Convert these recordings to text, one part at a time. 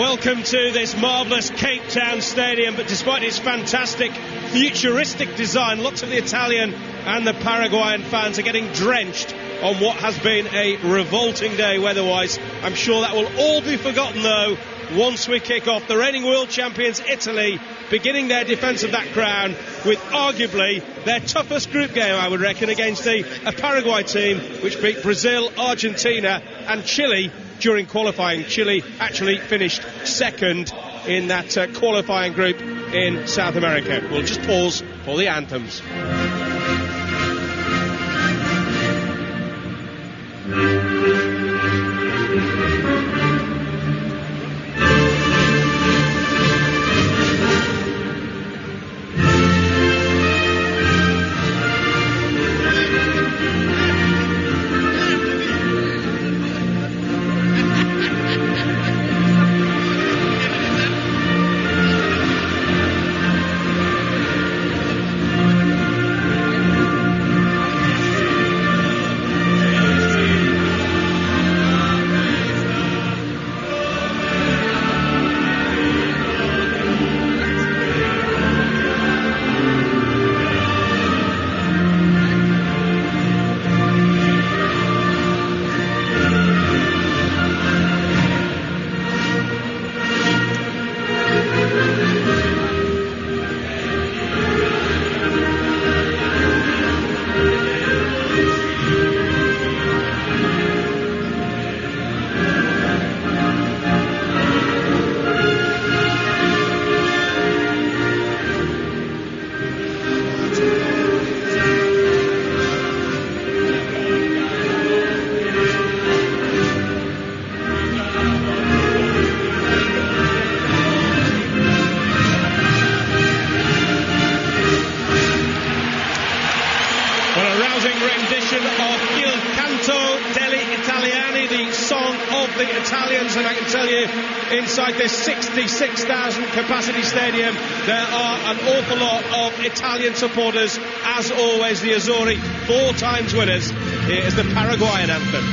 Welcome to this marvellous Cape Town stadium, but despite its fantastic futuristic design, lots of the Italian and the Paraguayan fans are getting drenched on what has been a revolting day weather-wise. I'm sure that will all be forgotten, though, once we kick off. The reigning world champions Italy beginning their defence of that crown with arguably their toughest group game, I would reckon, against a Paraguay team which beat Brazil, Argentina and Chile during qualifying. Chile actually finished second in that qualifying group in South America. We'll just pause for the anthems. And I can tell you, inside this 66,000 capacity stadium, there are an awful lot of Italian supporters. As always, the Azzurri, 4 times winners. Here is the Paraguayan anthem.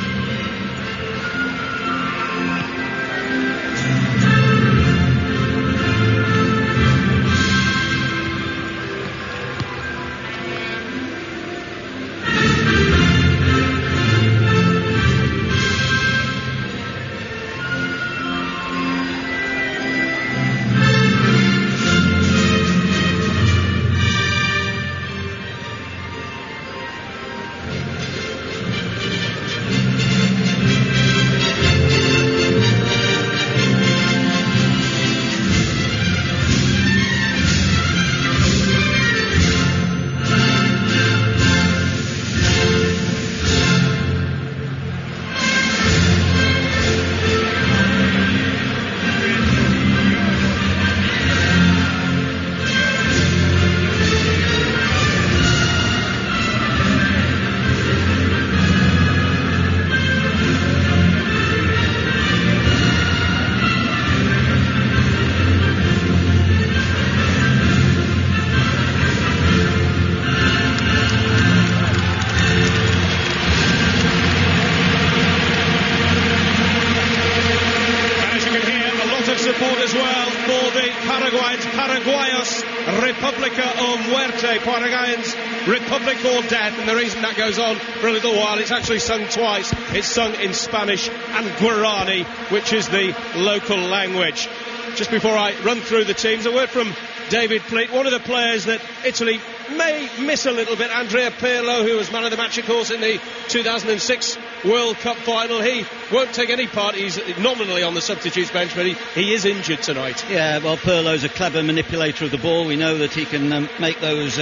Paraguayans, Republic or Death, and the reason that goes on for a little while, it's actually sung twice. It's sung in Spanish and Guarani, which is the local language. Just before I run through the teams, a word from David Pleat, one of the players that Italy may miss a little bit. Andrea Pirlo, who was man of the match, of course, in the 2006 World Cup final. He won't take any part. He's nominally on the substitutes bench, but he is injured tonight. Yeah, well, Pirlo's a clever manipulator of the ball. We know that he can make those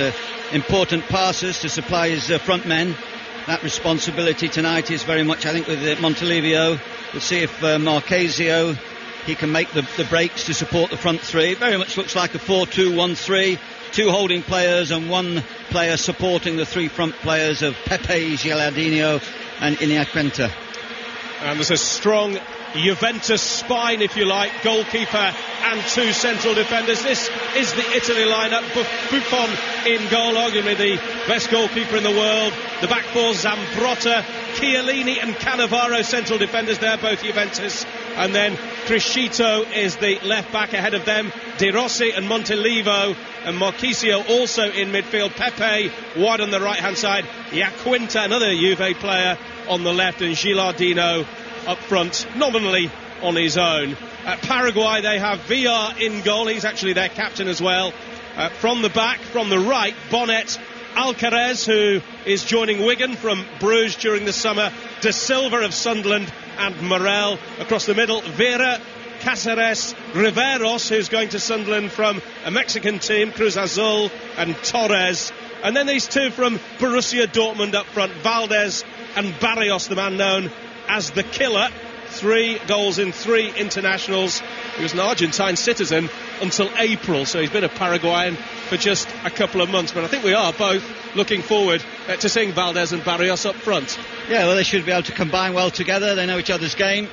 important passes to supply his front men. That responsibility tonight is very much, I think, with Montelivio. We'll see if Marchesio, he can make the breaks to support the front three. Very much looks like a 4-2-1-3. 2 holding players and 1 player supporting the 3 front players of Pepe, Gilardino and Iniaquenta. And there's a strong Juventus spine, if you like, goalkeeper and 2 central defenders. This is the Italy lineup. Buffon in goal, arguably the best goalkeeper in the world. The back four, Zambrotta, Chiellini and Cannavaro, central defenders there, both Juventus. and then Criscito is the left back. Ahead of them, De Rossi and Montolivo, and Marchisio also in midfield. Pepe wide on the right hand side, Iaquinta, another Juve player, on the left, and Gilardino up front, nominally on his own. At Paraguay, they have Villar in goal. He's actually their captain as well. From the back, from the right, Bonnet, Alcaraz, who is joining Wigan from Bruges during the summer, De Silva of Sunderland, and Morel. Across the middle, Vera, Cáceres, Riveros, who's going to Sunderland from a Mexican team, Cruz Azul, and Torres. And then these two from Borussia Dortmund up front, Valdez and Barrios, the man known as the Killer. 3 goals in 3 internationals. He was an Argentine citizen until April, so he's been a Paraguayan for just a couple of months. But I think we are both looking forward to seeing Valdez and Barrios up front. Yeah, well, they should be able to combine well together. They know each other's game,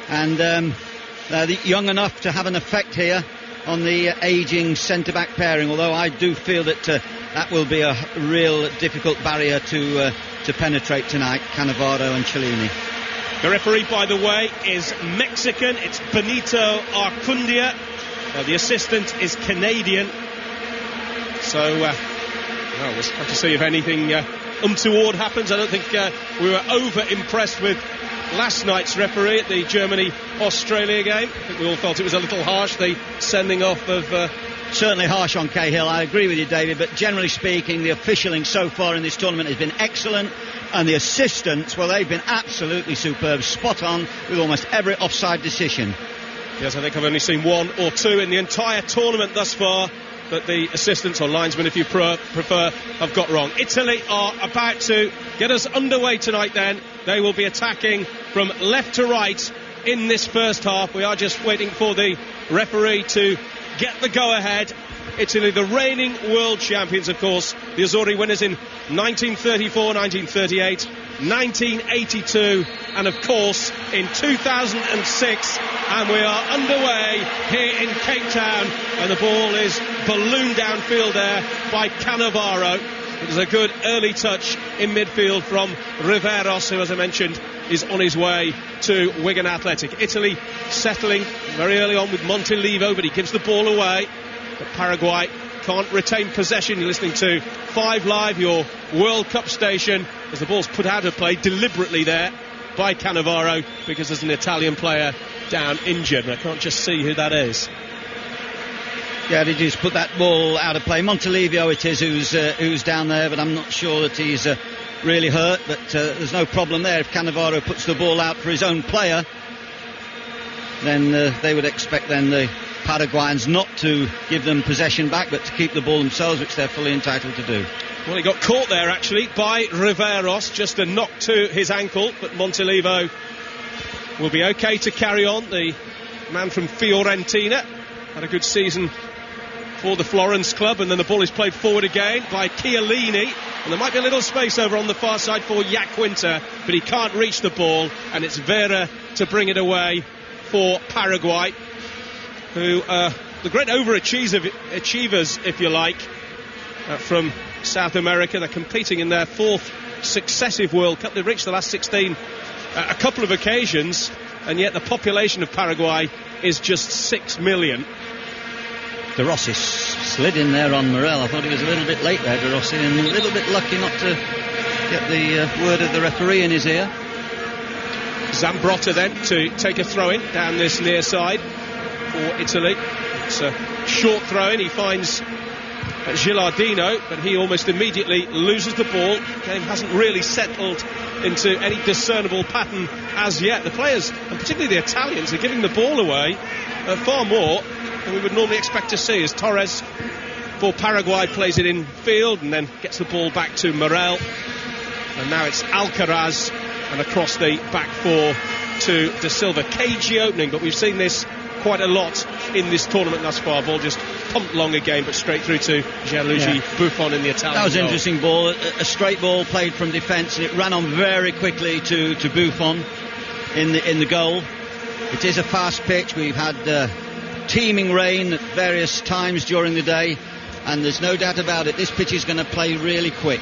and they're young enough to have an effect here on the ageing centre-back pairing, although I do feel that that will be a real difficult barrier to penetrate tonight, Cannavaro and Cellini. The referee, by the way, is Mexican. It's Benito Arcundia. The assistant is Canadian. So, we'll have to see if anything untoward happens. I don't think we were over-impressed with last night's referee at the Germany-Australia game. I think we all felt it was a little harsh, the sending off of... Certainly harsh on Cahill, I agree with you, David, but generally speaking, the officialing so far in this tournament has been excellent, and the assistants, well, they've been absolutely superb, spot on with almost every offside decision. Yes, I think I've only seen 1 or 2 in the entire tournament thus far that the assistants, or linesmen if you prefer, have got wrong. Italy are about to get us underway tonight then. They will be attacking from left to right in this first half. We are just waiting for the referee to get the go-ahead. Italy, the reigning world champions, of course, the Azzurri winners in 1934, 1938, 1982, and of course in 2006. And we are underway here in Cape Town, and the ball is ballooned downfield there by Cannavaro. It was a good early touch in midfield from Riveros, who, as I mentioned, is on his way to Wigan Athletic. Italy settling very early on with Montolivo, but he gives the ball away. But Paraguay can't retain possession. You're listening to 5 Live, your World Cup station, as the ball's put out of play deliberately there by Cannavaro, because there's an Italian player down injured, and I can't just see who that is. Yeah, they just put that ball out of play. Montolivo it is who's down there, but I'm not sure that he's really hurt, but there's no problem there. If Cannavaro puts the ball out for his own player, then they would expect then the Paraguayans not to give them possession back, but to keep the ball themselves, which they're fully entitled to do. Well, he got caught there actually by Riveros, just a knock to his ankle, but Montolivo will be okay to carry on. The man from Fiorentina had a good season for the Florence club, and then the ball is played forward again by Chiellini, and there might be a little space over on the far side for Iaquinta, but he can't reach the ball, and it's Vera to bring it away for Paraguay, who are the great overachievers, if you like, from South America. They're competing in their 4th successive World Cup. They've reached the last 16 a couple of occasions, and yet the population of Paraguay is just 6 million. De Rossi slid in there on Morel. I thought he was a little bit late there, De Rossi, and a little bit lucky not to get the word of the referee in his ear. Zambrotta then to take a throw-in down this near side for Italy. It's a short throw-in. He finds Gilardino, but he almost immediately loses the ball. The game hasn't really settled into any discernible pattern as yet. The players, and particularly the Italians, are giving the ball away far more than we would normally expect to see, as Torres for Paraguay plays it in field and then gets the ball back to Morel, and now it's Alcaraz and across the back 4 to De Silva. Cagey opening, but we've seen this quite a lot in this tournament thus far. Ball just pumped long again, but straight through to Gianluigi Buffon in the Italian That was an goal. interesting ball, a straight ball played from defence, and it ran on very quickly to Buffon in the goal. It is a fast pitch. We've had teeming rain at various times during the day, and there's no doubt about it, this pitch is going to play really quick.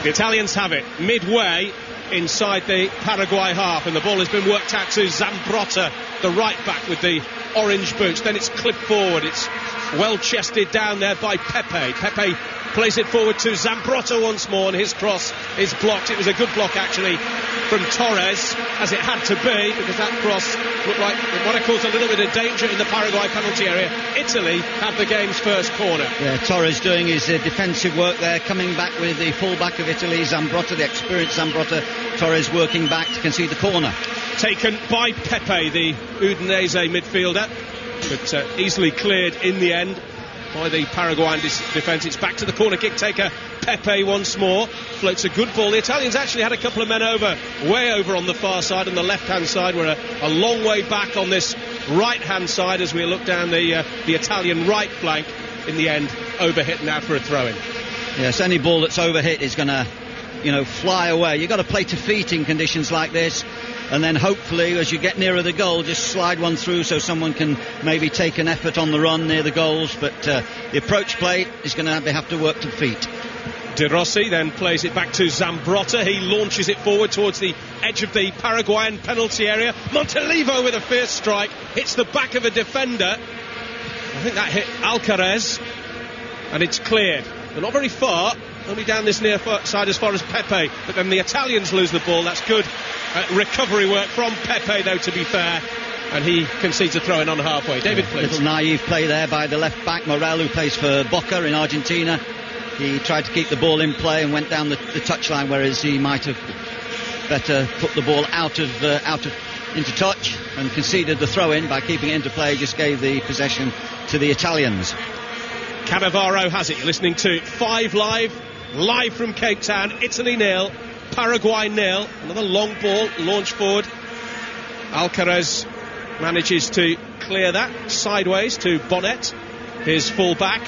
The Italians have it midway inside the Paraguay half, and the ball has been worked out to Zambrotta, the right back with the orange boots. Then it's clipped forward, it's well chested down there by Pepe. Pepe plays it forward to Zambrotta once more, and his cross is blocked. It was a good block actually from Torres, as it had to be, because that cross looked like what I call a little bit of danger in the Paraguay penalty area. Italy have the game's first corner. Yeah, Torres doing his defensive work there, coming back with the full-back of Italy, Zambrotta, the experienced Zambrotta. Torres working back to concede the corner. Taken by Pepe, the Udinese midfielder, but easily cleared in the end by the Paraguayan defence. It's back to the corner kick taker, Pepe once more. Floats a good ball. The Italians actually had a couple of men way over on the far side, on the left-hand side. We're a long way back on this right-hand side as we look down the Italian right flank. In the end, overhit now for a throw-in. Yes, any ball that's overhit is going to, fly away. You've got to play to feet in conditions like this, and then hopefully as you get nearer the goal, just slide one through so someone can maybe take an effort on the run near the goals. But the approach play is going to have to work to feet. De Rossi then plays it back to Zambrotta. He launches it forward towards the edge of the Paraguayan penalty area. Montolivo with a fierce strike, hits the back of a defender. I think that hit Alcaraz, and it's cleared. But not very far, only down this near side as far as Pepe. But then the Italians lose the ball. That's good recovery work from Pepe, though, to be fair. And he concedes a throw-in on halfway. David, please. Little naive play there by the left back, Morel, who plays for Boca in Argentina. He tried to keep the ball in play and went down the touchline, whereas he might have better put the ball out of into touch, and conceded the throw-in by keeping it into play. Just gave the possession to the Italians. Cannavaro has it. You're listening to 5 live from Cape Town. Italy 0, Paraguay 0. Another long ball launched forward. Alcaraz manages to clear that sideways to Bonnet, his full-back.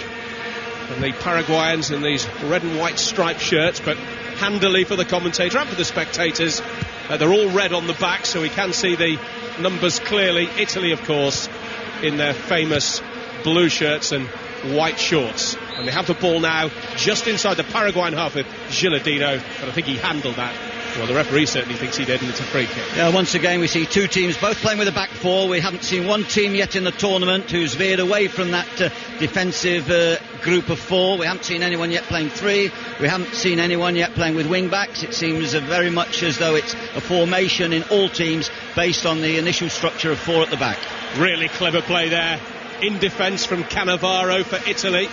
And the Paraguayans in these red and white striped shirts, but handily for the commentator and for the spectators. They're all red on the back, so we can see the numbers clearly. Italy, of course, in their famous blue shirts and white shorts. And they have the ball now just inside the Paraguayan half with Gilardino, but I think he handled that. Well, the referee certainly thinks he did, and it's a free kick. Yeah, once again we see two teams both playing with a back four. We haven't seen one team yet in the tournament who's veered away from that defensive group of four. We haven't seen anyone yet playing three. We haven't seen anyone yet playing with wing backs. It seems very much as though it's a formation in all teams based on the initial structure of four at the back. Really clever play there in defence from Cannavaro for Italy.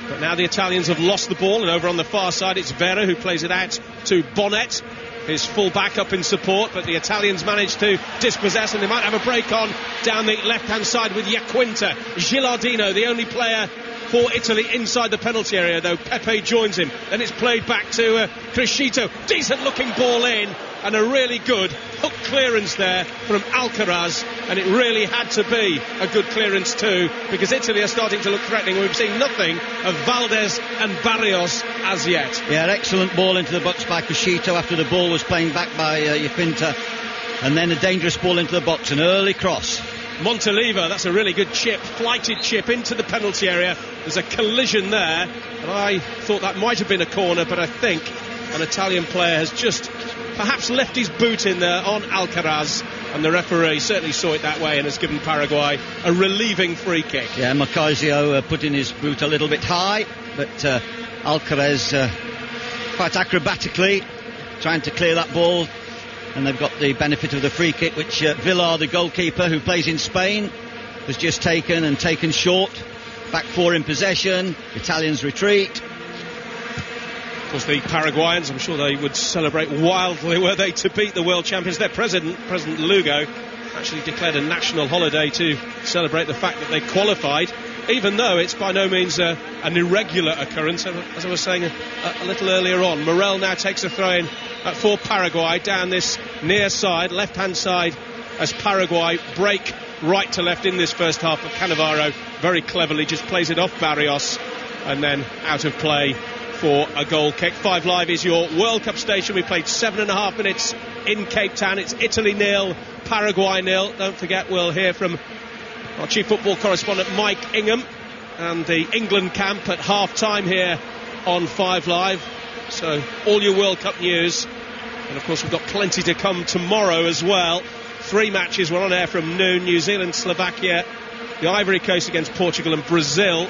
But now the Italians have lost the ball, and over on the far side it's Vera who plays it out to Bonnet, his full back up in support, but the Italians manage to dispossess, and they might have a break on down the left hand side with Iaquinta. Gilardino, the only player for Italy inside the penalty area, though Pepe joins him. Then it's played back to Crescito. Decent looking ball in, and a really good hook clearance there from Alcaraz, and it really had to be a good clearance too, because Italy are starting to look threatening. We've seen nothing of Valdez and Barrios as yet. Yeah, excellent ball into the box by Crescito after the ball was playing back by Iaquinta, and then a dangerous ball into the box, an early cross. Montolivo, that's a really good chip, flighted chip into the penalty area. There's a collision there, and I thought that might have been a corner, but I think an Italian player has just perhaps left his boot in there on Alcaraz, and the referee certainly saw it that way and has given Paraguay a relieving free kick. Yeah, Marcasio put in his boot a little bit high, but Alcaraz quite acrobatically trying to clear that ball, and they've got the benefit of the free kick, which Villar, the goalkeeper who plays in Spain, has just taken short. Back four in possession, Italians retreat. Of course, the Paraguayans, I'm sure they would celebrate wildly were they to beat the world champions. Their President Lugo, actually declared a national holiday to celebrate the fact that they qualified, even though it's by no means an irregular occurrence. As I was saying a little earlier on, Morel now takes a throw-in for Paraguay down this near side, left-hand side, as Paraguay break right to left in this first half. But Cannavaro very cleverly just plays it off Barrios, and then out of play for a goal kick. 5 Live is your World Cup station. We played 7.5 minutes in Cape Town. It's Italy 0, Paraguay 0. Don't forget, we'll hear from our chief football correspondent Mike Ingham and the England camp at half time here on 5 Live. So all your World Cup news And of course we've got plenty to come tomorrow as well. 3 matches, we're on air from noon. New Zealand, Slovakia, the Ivory Coast against Portugal, and Brazil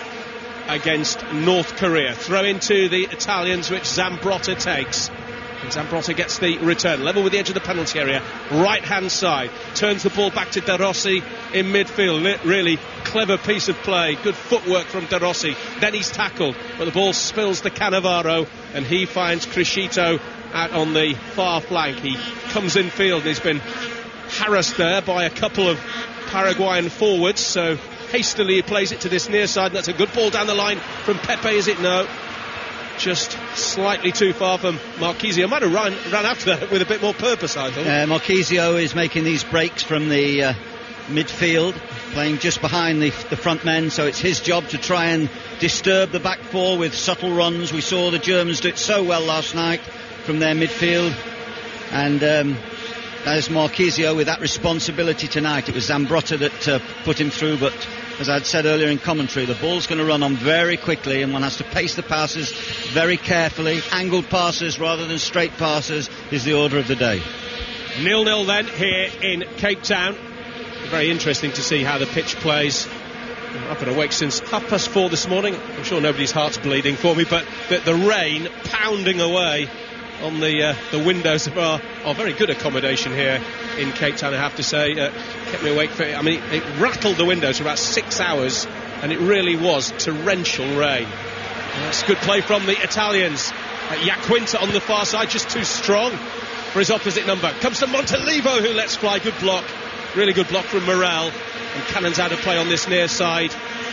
against North Korea. Throw into the Italians, which Zambrotta takes. And Zambrotta gets the return, level with the edge of the penalty area, right hand side, turns the ball back to De Rossi in midfield. Really clever piece of play, good footwork from De Rossi. Then he's tackled, but the ball spills to Cannavaro, and he finds Criscito out on the far flank. He comes in field and he's been harassed there by a couple of Paraguayan forwards, so hastily he plays it to this near side, and that's a good ball down the line from Pepe, is it? No, just slightly too far from Marchisio. Might have ran after that with a bit more purpose, I thought. Marchisio is making these breaks from the midfield, playing just behind the front men, so it's his job to try and disturb the back four with subtle runs. We saw the Germans do it so well last night from their midfield, and there's Marchisio with that responsibility tonight. It was Zambrotta that put him through, but as I'd said earlier in commentary, the ball's going to run on very quickly, and one has to pace the passes very carefully. Angled passes rather than straight passes is the order of the day. 0-0 then here in Cape Town. Very interesting to see how the pitch plays. I've been awake since 4:30 this morning. I'm sure nobody's heart's bleeding for me, but the rain pounding away on the windows of our very good accommodation here in Cape Town, I have to say, kept me awake for it. I mean, it rattled the windows for about 6 hours, and it really was torrential rain. That's good play from the Italians. Iaquinta on the far side, just too strong for his opposite number. Comes to Montalivo, who lets fly. Good block, really good block from Morel, and Cannon's out of play on this near side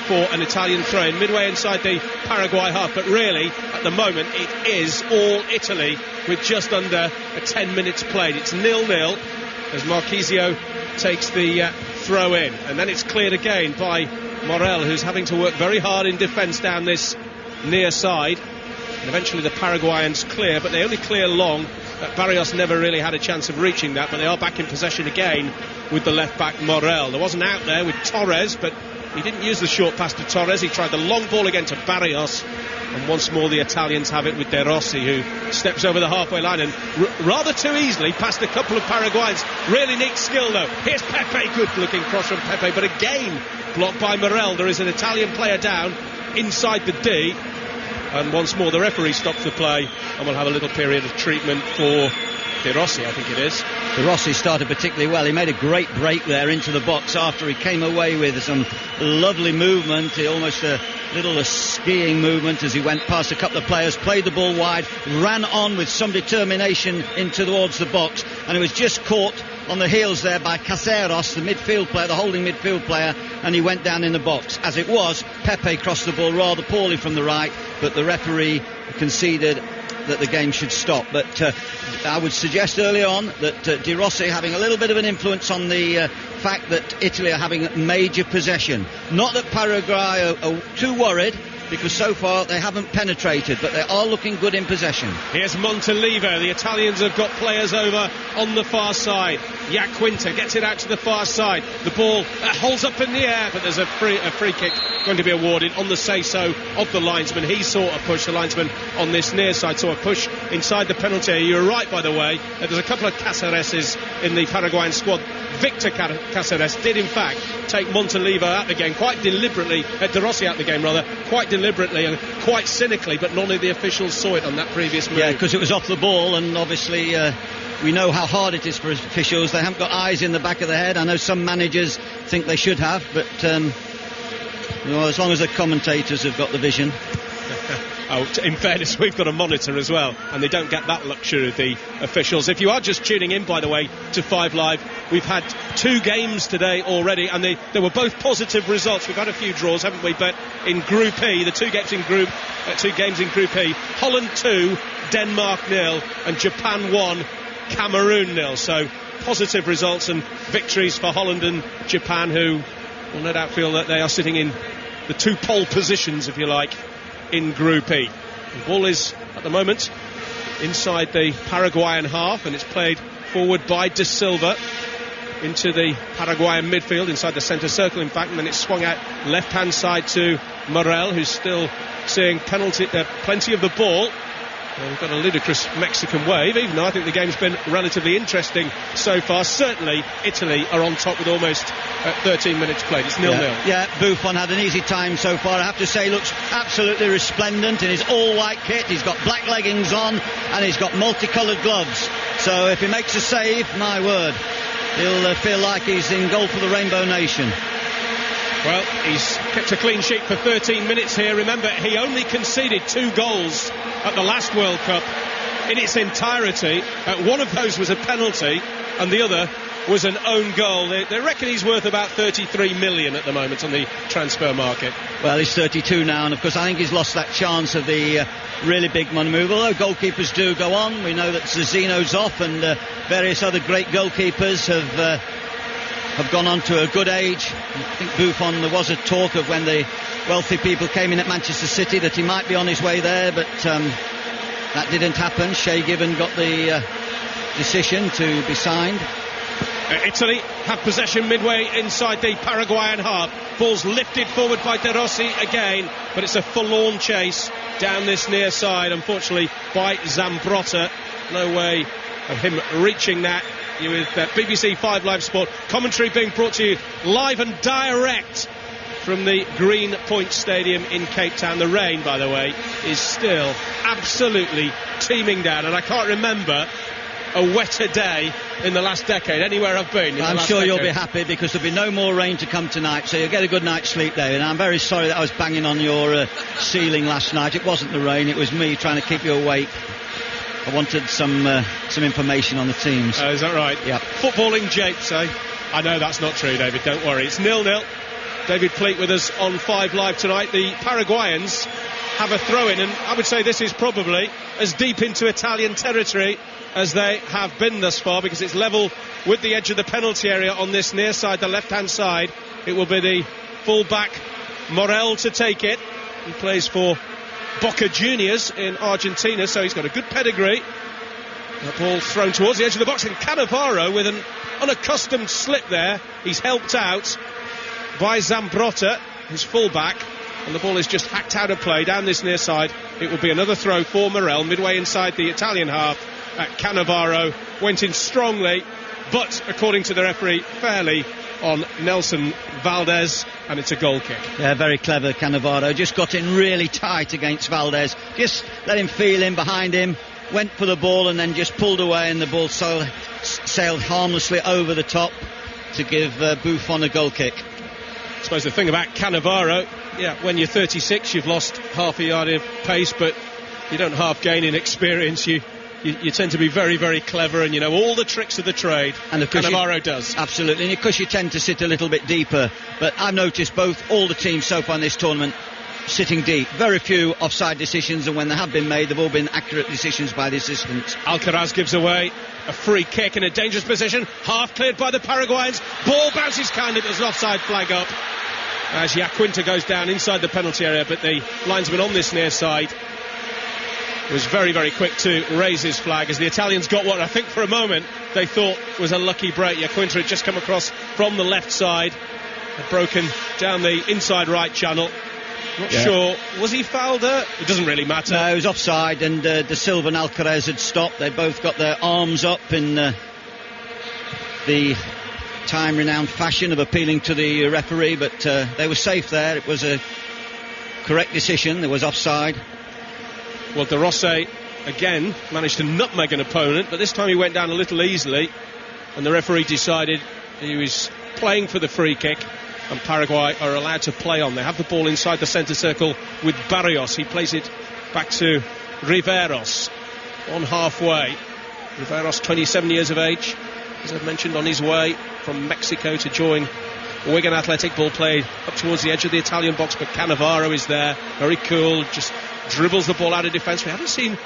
for an Italian throw-in midway inside the Paraguay half. But really, at the moment, it is all Italy with just under 10 minutes played. It's 0-0 as Marchisio takes the throw-in, and then it's cleared again by Morel, who's having to work very hard in defence down this near side. And eventually the Paraguayans clear, but they only clear long. Barrios never really had a chance of reaching that, but they are back in possession again with the left-back Morel. There wasn't out there with Torres, but he didn't use the short pass to Torres. He tried the long ball again to Barrios, and once more the Italians have it with De Rossi, who steps over the halfway line and rather too easily past a couple of Paraguayans. Really neat skill though. Here's Pepe, good looking cross from Pepe, but again blocked by Morel. There is an Italian player down inside the D, and once more the referee stops the play, and we'll have a little period of treatment for De Rossi, I think it is. De Rossi started particularly well. He made a great break there into the box after he came away with some lovely movement, almost a little skiing movement as he went past a couple of players, played the ball wide, ran on with some determination in towards the box, and it was just caught on the heels there by Caceres, the midfield player, the holding midfield player, and he went down in the box. As it was, Pepe crossed the ball rather poorly from the right, but the referee conceded that the game should stop. But I would suggest early on that De Rossi having a little bit of an influence on the fact that Italy are having major possession. Not that Paraguay are too worried, because so far they haven't penetrated, but they are looking good in possession. Here's Montalivo. The Italians have got players over on the far side. Iaquinta gets it out to the far side. The ball holds up in the air, but there's a free kick going to be awarded on the say-so of the linesman. He saw a push, the linesman on this near side saw a push inside the penalty area. You're right, by the way, there's a couple of Cacereses in the Paraguayan squad. Victor Caceres did in fact take Montalivo out the game quite deliberately, De Rossi out the game rather, quite deliberately and quite cynically, but none of the officials saw it on that previous move. Yeah, because it was off the ball, and obviously we know how hard it is for officials. They haven't got eyes in the back of the head. I know some managers think they should have, but as long as the commentators have got the vision. In fairness, we've got a monitor as well, and they don't get that luxury of the officials. If you are just tuning in, by the way, to 5 Live, we've had 2 games today already, and they were both positive results. We've had a few draws, haven't we? But in Group E, the 2 games in Group E, Holland 2, Denmark 0, and Japan 1, Cameroon 0. So positive results and victories for Holland and Japan, who will no doubt feel that they are sitting in the 2 pole positions, if you like, in Group E. The ball is at the moment inside the Paraguayan half, and it's played forward by De Silva into the Paraguayan midfield, inside the centre circle in fact, and then it's swung out left hand side to Morel, who's still seeing plenty of the ball. Well, we've got a ludicrous Mexican wave, even though I think the game's been relatively interesting so far. Certainly, Italy are on top with almost 13 minutes played. It's 0-0. Yeah, Buffon had an easy time so far. I have to say, he looks absolutely resplendent in his all-white kit. He's got black leggings on and he's got multicoloured gloves. So if he makes a save, my word, he'll feel like he's in goal for the Rainbow Nation. Well, he's kept a clean sheet for 13 minutes here. Remember, he only conceded 2 goals at the last World Cup in its entirety. One of those was a penalty and the other was an own goal. They reckon he's worth about 33 million at the moment on the transfer market. Well, he's 32 now, and of course I think he's lost that chance of the really big money move. Although goalkeepers do go on. We know that Zazino's off and various other great goalkeepers have gone on to a good age. I think Buffon, there was a talk of when the wealthy people came in at Manchester City that he might be on his way there, but that didn't happen. Shea Given got the decision to be signed. Italy have possession midway inside the Paraguayan half. Ball's lifted forward by De Rossi again, but it's a forlorn chase down this near side, unfortunately, by Zambrotta. No way of him reaching that. You with BBC 5 Live Sport commentary being brought to you live and direct from the Green Point Stadium in Cape Town. The rain, by the way, is still absolutely teeming down, and I can't remember a wetter day in the last decade anywhere I've been. I'm sure you'll be happy because there'll be no more rain to come tonight, so you'll get a good night's sleep there. And I'm very sorry that I was banging on your ceiling last night. It wasn't the rain, it was me trying to keep you awake. I wanted some information on the teams. Is that right? Yeah. Footballing japes, eh? I know that's not true, David, don't worry. It's 0-0. David Pleat with us on 5 Live tonight. The Paraguayans have a throw-in, and I would say this is probably as deep into Italian territory as they have been thus far, because it's level with the edge of the penalty area on this near side, the left-hand side. It will be the full-back Morel to take it. He plays for Boca Juniors in Argentina, so he's got a good pedigree. The ball thrown towards the edge of the box, and Cannavaro with an unaccustomed slip there. He's helped out by Zambrotta, his full-back, and the ball is just hacked out of play down this near side. It will be another throw for Morel, midway inside the Italian half. Cannavaro went in strongly, but according to the referee, fairly on Nelson Valdez, and it's a goal kick. Yeah, very clever Cannavaro. Just got in really tight against Valdez. Just let him feel in behind him, went for the ball and then just pulled away, and the ball sailed harmlessly over the top to give Buffon a goal kick. I suppose the thing about Cannavaro, when you're 36 you've lost half a yard of pace, but you don't half gain in experience. You tend to be very, very clever, and you know all the tricks of the trade. And Cannavaro does. Absolutely, and of course you tend to sit a little bit deeper. But I've noticed all the teams so far in this tournament sitting deep. Very few offside decisions, and when they have been made, they've all been accurate decisions by the assistants. Alcaraz gives away a free kick in a dangerous position. Half cleared by the Paraguayans. Ball bounces kindly, but there's an offside flag up as Yaquinta goes down inside the penalty area, but the linesman on this near side was very, very quick to raise his flag as the Italians got what I think for a moment they thought was a lucky break. Yaquinta had just come across from the left side, had broken down the inside right channel. Not sure, was he fouled there? It doesn't really matter. No, he was offside, and De Silva and Alcaraz had stopped. They both got their arms up in the time-renowned fashion of appealing to the referee, but they were safe there. It was a correct decision. There was offside. Well, De Rossi again managed to nutmeg an opponent, but this time he went down a little easily, and the referee decided he was playing for the free kick, and Paraguay are allowed to play on. They have the ball inside the centre circle with Barrios. He plays it back to Riveros on halfway. Riveros, 27 years of age, as I've mentioned, on his way from Mexico to join Wigan Athletic. Ball played up towards the edge of the Italian box, but Cannavaro is there, very cool, just dribbles the ball out of defence. We haven't seen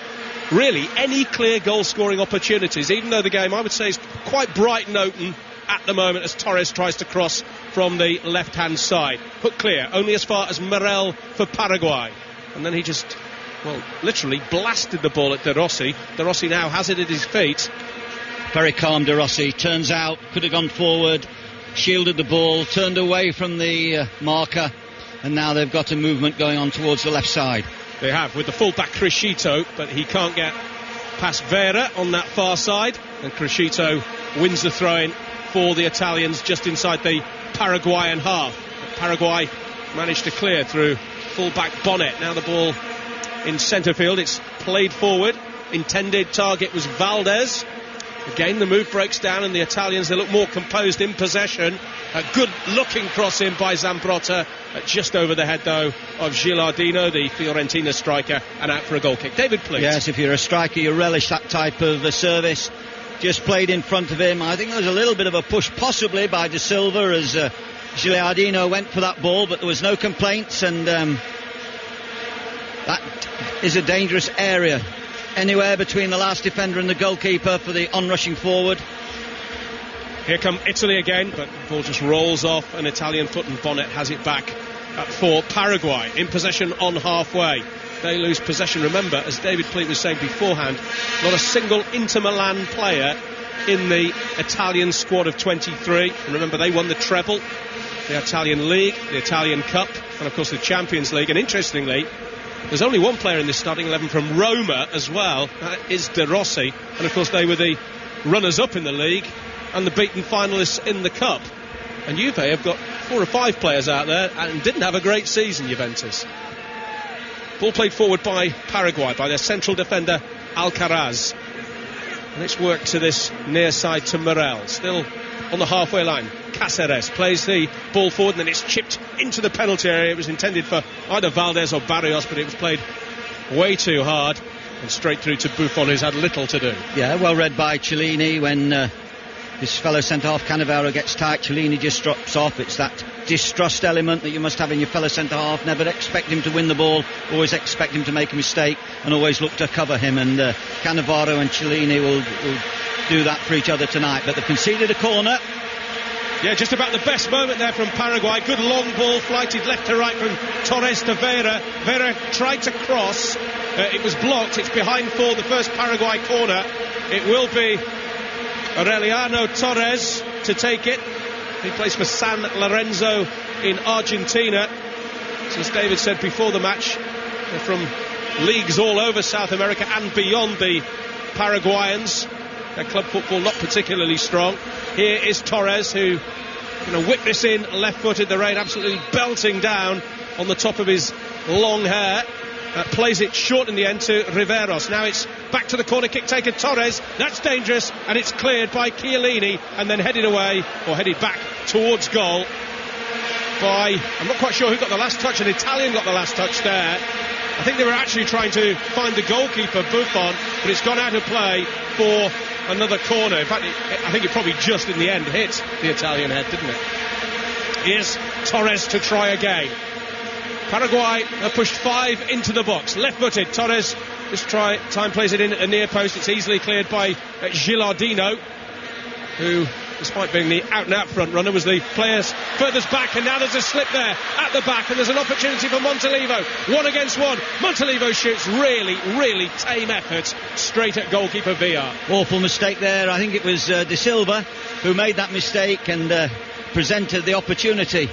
really any clear goal scoring opportunities, even though the game, I would say, is quite bright and open at the moment as Torres tries to cross from the left hand side. Put clear only as far as Morel for Paraguay, and then he just literally blasted the ball at De Rossi. De Rossi now has it at his feet. Very calm De Rossi, turns out, could have gone forward, shielded the ball, turned away from the marker, and now they've got a movement going on towards the left side. They have, with the fullback Crescito, but he can't get past Vera on that far side, and Crescito wins the throw-in for the Italians just inside the Paraguayan half. But Paraguay managed to clear through fullback Bonnet. Now the ball in centre field, it's played forward. Intended target was Valdez. Again, the move breaks down, and the Italians, they look more composed in possession. A good looking cross in by Zambrotta, just over the head though of Gilardino, the Fiorentina striker, and out for a goal kick. David, please. Yes, if you're a striker, you relish that type of service. Just played in front of him. I think there was a little bit of a push possibly by De Silva as Gilardino went for that ball, but there was no complaints, and that is a dangerous area. Anywhere between the last defender and the goalkeeper for the onrushing forward. Here come Italy again, but the ball just rolls off an Italian foot, and Bonnet has it back for Paraguay in possession on halfway. They lose possession. Remember, as David Pleat was saying beforehand, not a single Inter Milan player in the Italian squad of 23. And remember, they won the treble, the Italian League, the Italian Cup, and of course the Champions League. And interestingly, there's only one player in this starting 11 from Roma as well. That is De Rossi. And of course they were the runners-up in the league and the beaten finalists in the Cup. And Juve have got 4 or 5 players out there and didn't have a great season, Juventus. Ball played forward by Paraguay, by their central defender Alcaraz. And it's worked to this near side to Morel. Still on the halfway line, Cáceres plays the ball forward, and then it's chipped into the penalty area. It was intended for either Valdez or Barrios, but it was played way too hard and straight through to Buffon, who's had little to do. Yeah, well read by Cellini. When his fellow centre-half Cannavaro gets tight, Cellini just drops off. It's that distrust element that you must have in your fellow centre-half. Never expect him to win the ball, always expect him to make a mistake, and always look to cover him. And Cannavaro and Cellini will do that for each other tonight. But they've conceded a corner. Yeah, just about the best moment there from Paraguay. Good long ball flighted left to right from Torres to Vera. Vera tried to cross. It was blocked. It's behind for the first Paraguay corner. It will be Aureliano Torres to take it. He plays for San Lorenzo in Argentina. As David said before the match, they're from leagues all over South America and beyond, the Paraguayans. Their club football not particularly strong. Here is Torres, who going to whip this in left-footed. The rain absolutely belting down on the top of his long hair. Plays it short in the end to Riveros. Now it's back to the corner kick taker Torres. That's dangerous, and it's cleared by Chiellini, and then headed away, or headed back towards goal by, I'm not quite sure who got the last touch. An Italian got the last touch there. I think they were actually trying to find the goalkeeper, Buffon, but it's gone out of play for another corner. In fact, I think it probably just in the end hit the Italian head, didn't it? Here's Torres to try again. Paraguay have pushed 5 into the box. Left-footed, Torres this time plays it in at the near post. It's easily cleared by Gilardino, who, despite being the out-and-out front runner, was the players furthest back, and now there's a slip there at the back, and there's an opportunity for Montalivo. 1 against 1. Montalivo shoots really tame effort straight at goalkeeper Villar. Awful mistake there. I think it was De Silva who made that mistake and presented the opportunity.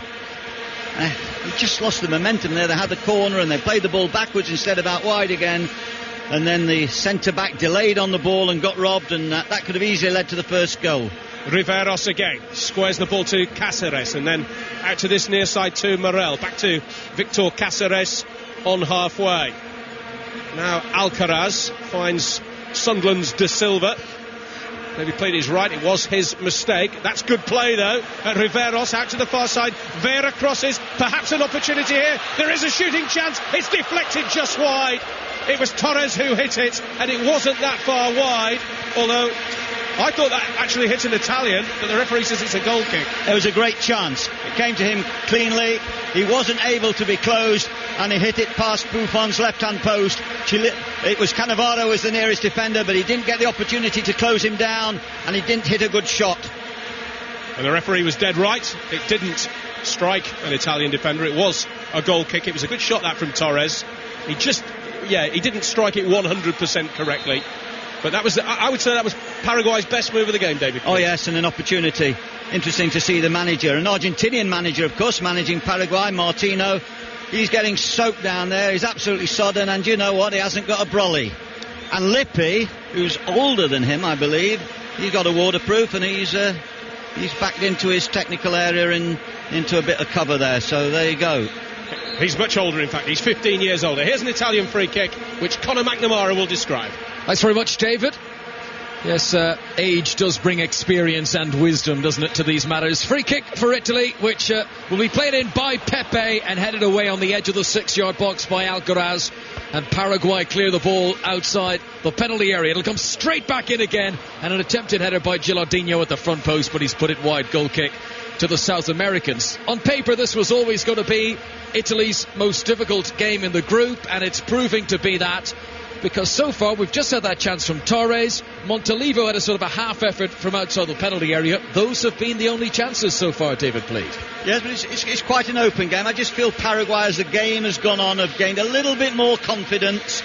He just lost the momentum there. They had the corner and they played the ball backwards instead of out wide again, and then the centre-back delayed on the ball and got robbed, and that could have easily led to the first goal. Riveros again squares the ball to Cáceres, and then out to this near side to Morel. Back to Victor Cáceres on halfway. Now Alcaraz finds Sunderland's De Silva. Maybe played his right, it was his mistake. That's good play though. Riveros out to the far side. Vera crosses, perhaps an opportunity here. There is a shooting chance. It's deflected just wide. It was Torres who hit it, and it wasn't that far wide, although I thought that actually hit an Italian, but the referee says it's a goal kick. It was a great chance. It came to him cleanly. He wasn't able to be closed, and he hit it past Buffon's left-hand post. It was Cannavaro was the nearest defender, but he didn't get the opportunity to close him down, and he didn't hit a good shot. And the referee was dead right. It didn't strike an Italian defender. It was a goal kick. It was a good shot, that, from Torres. He didn't strike it 100% correctly. But that was, I would say, that was Paraguay's best move of the game, David. Oh yes, and an opportunity. Interesting to see the manager, an Argentinian manager, of course, managing Paraguay, Martino. He's getting soaked down there. He's absolutely sodden, and you know what? He hasn't got a brolly. And Lippi, who's older than him, I believe, he's got a waterproof, and he's backed into his technical area and into a bit of cover there. So there you go. He's much older, in fact. He's 15 years older. Here's an Italian free kick, which Conor McNamara will describe. Thanks very much, David. Yes, age does bring experience and wisdom, doesn't it, to these matters. Free kick for Italy, which will be played in by Pepe and headed away on the edge of the 6-yard box by Alcaraz. And Paraguay clear the ball outside the penalty area. It'll come straight back in again, and an attempted header by Gilardino at the front post, but he's put it wide. Goal kick to the South Americans. On paper, this was always going to be Italy's most difficult game in the group, and it's proving to be that, because so far we've just had that chance from Torres. Montalivo had a sort of a half effort from outside the penalty area. Those have been the only chances so far, David Pleat. Yes, but it's quite an open game. I just feel Paraguay, as the game has gone on, have gained a little bit more confidence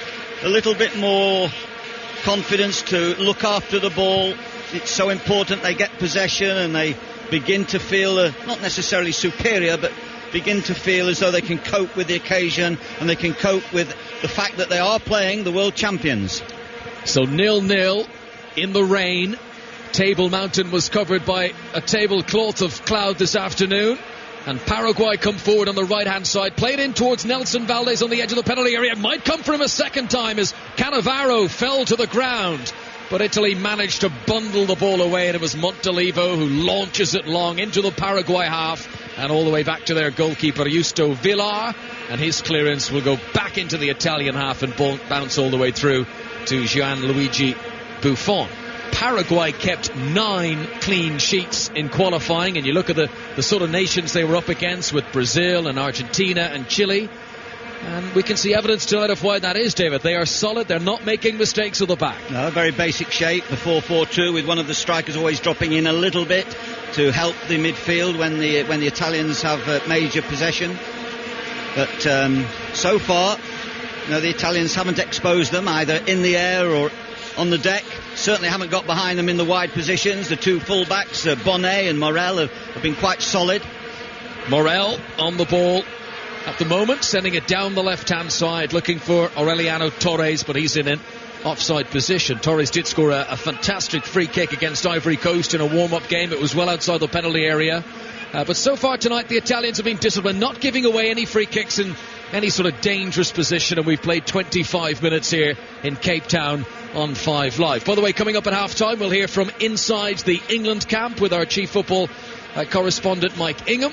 to look after the ball. It's so important they get possession and they begin to feel not necessarily superior, but begin to feel as though they can cope with the occasion and they can cope with the fact that they are playing the world champions. So 0-0 in the rain. Table Mountain was covered by a tablecloth of cloud this afternoon, and Paraguay come forward on the right hand side, played in towards Nelson Valdez on the edge of the penalty area. It might come for him a second time as Cannavaro fell to the ground, but Italy managed to bundle the ball away, and it was Montalivo who launches it long into the Paraguay half and all the way back to their goalkeeper Justo Villar, and his clearance will go back into the Italian half and bounce all the way through to Gianluigi Buffon. Paraguay kept 9 clean sheets in qualifying, and you look at the sort of nations they were up against with Brazil and Argentina and Chile, and we can see evidence tonight of why that is, David. They are solid, they're not making mistakes at the back. No, very basic shape, the 4-4-2, with one of the strikers always dropping in a little bit to help the midfield when the Italians have major possession. But so far, the Italians haven't exposed them either in the air or on the deck. Certainly haven't got behind them in the wide positions. The two fullbacks, Bonnet and Morel, have been quite solid. Morel on the ball at the moment, sending it down the left-hand side, looking for Aureliano Torres, but he's in an offside position. Torres did score a fantastic free kick against Ivory Coast in a warm-up game. It was well outside the penalty area. But so far tonight, the Italians have been disciplined, not giving away any free kicks in any sort of dangerous position, and we've played 25 minutes here in Cape Town on 5 Live. By the way, coming up at half-time, we'll hear from inside the England camp with our chief football correspondent Mike Ingham.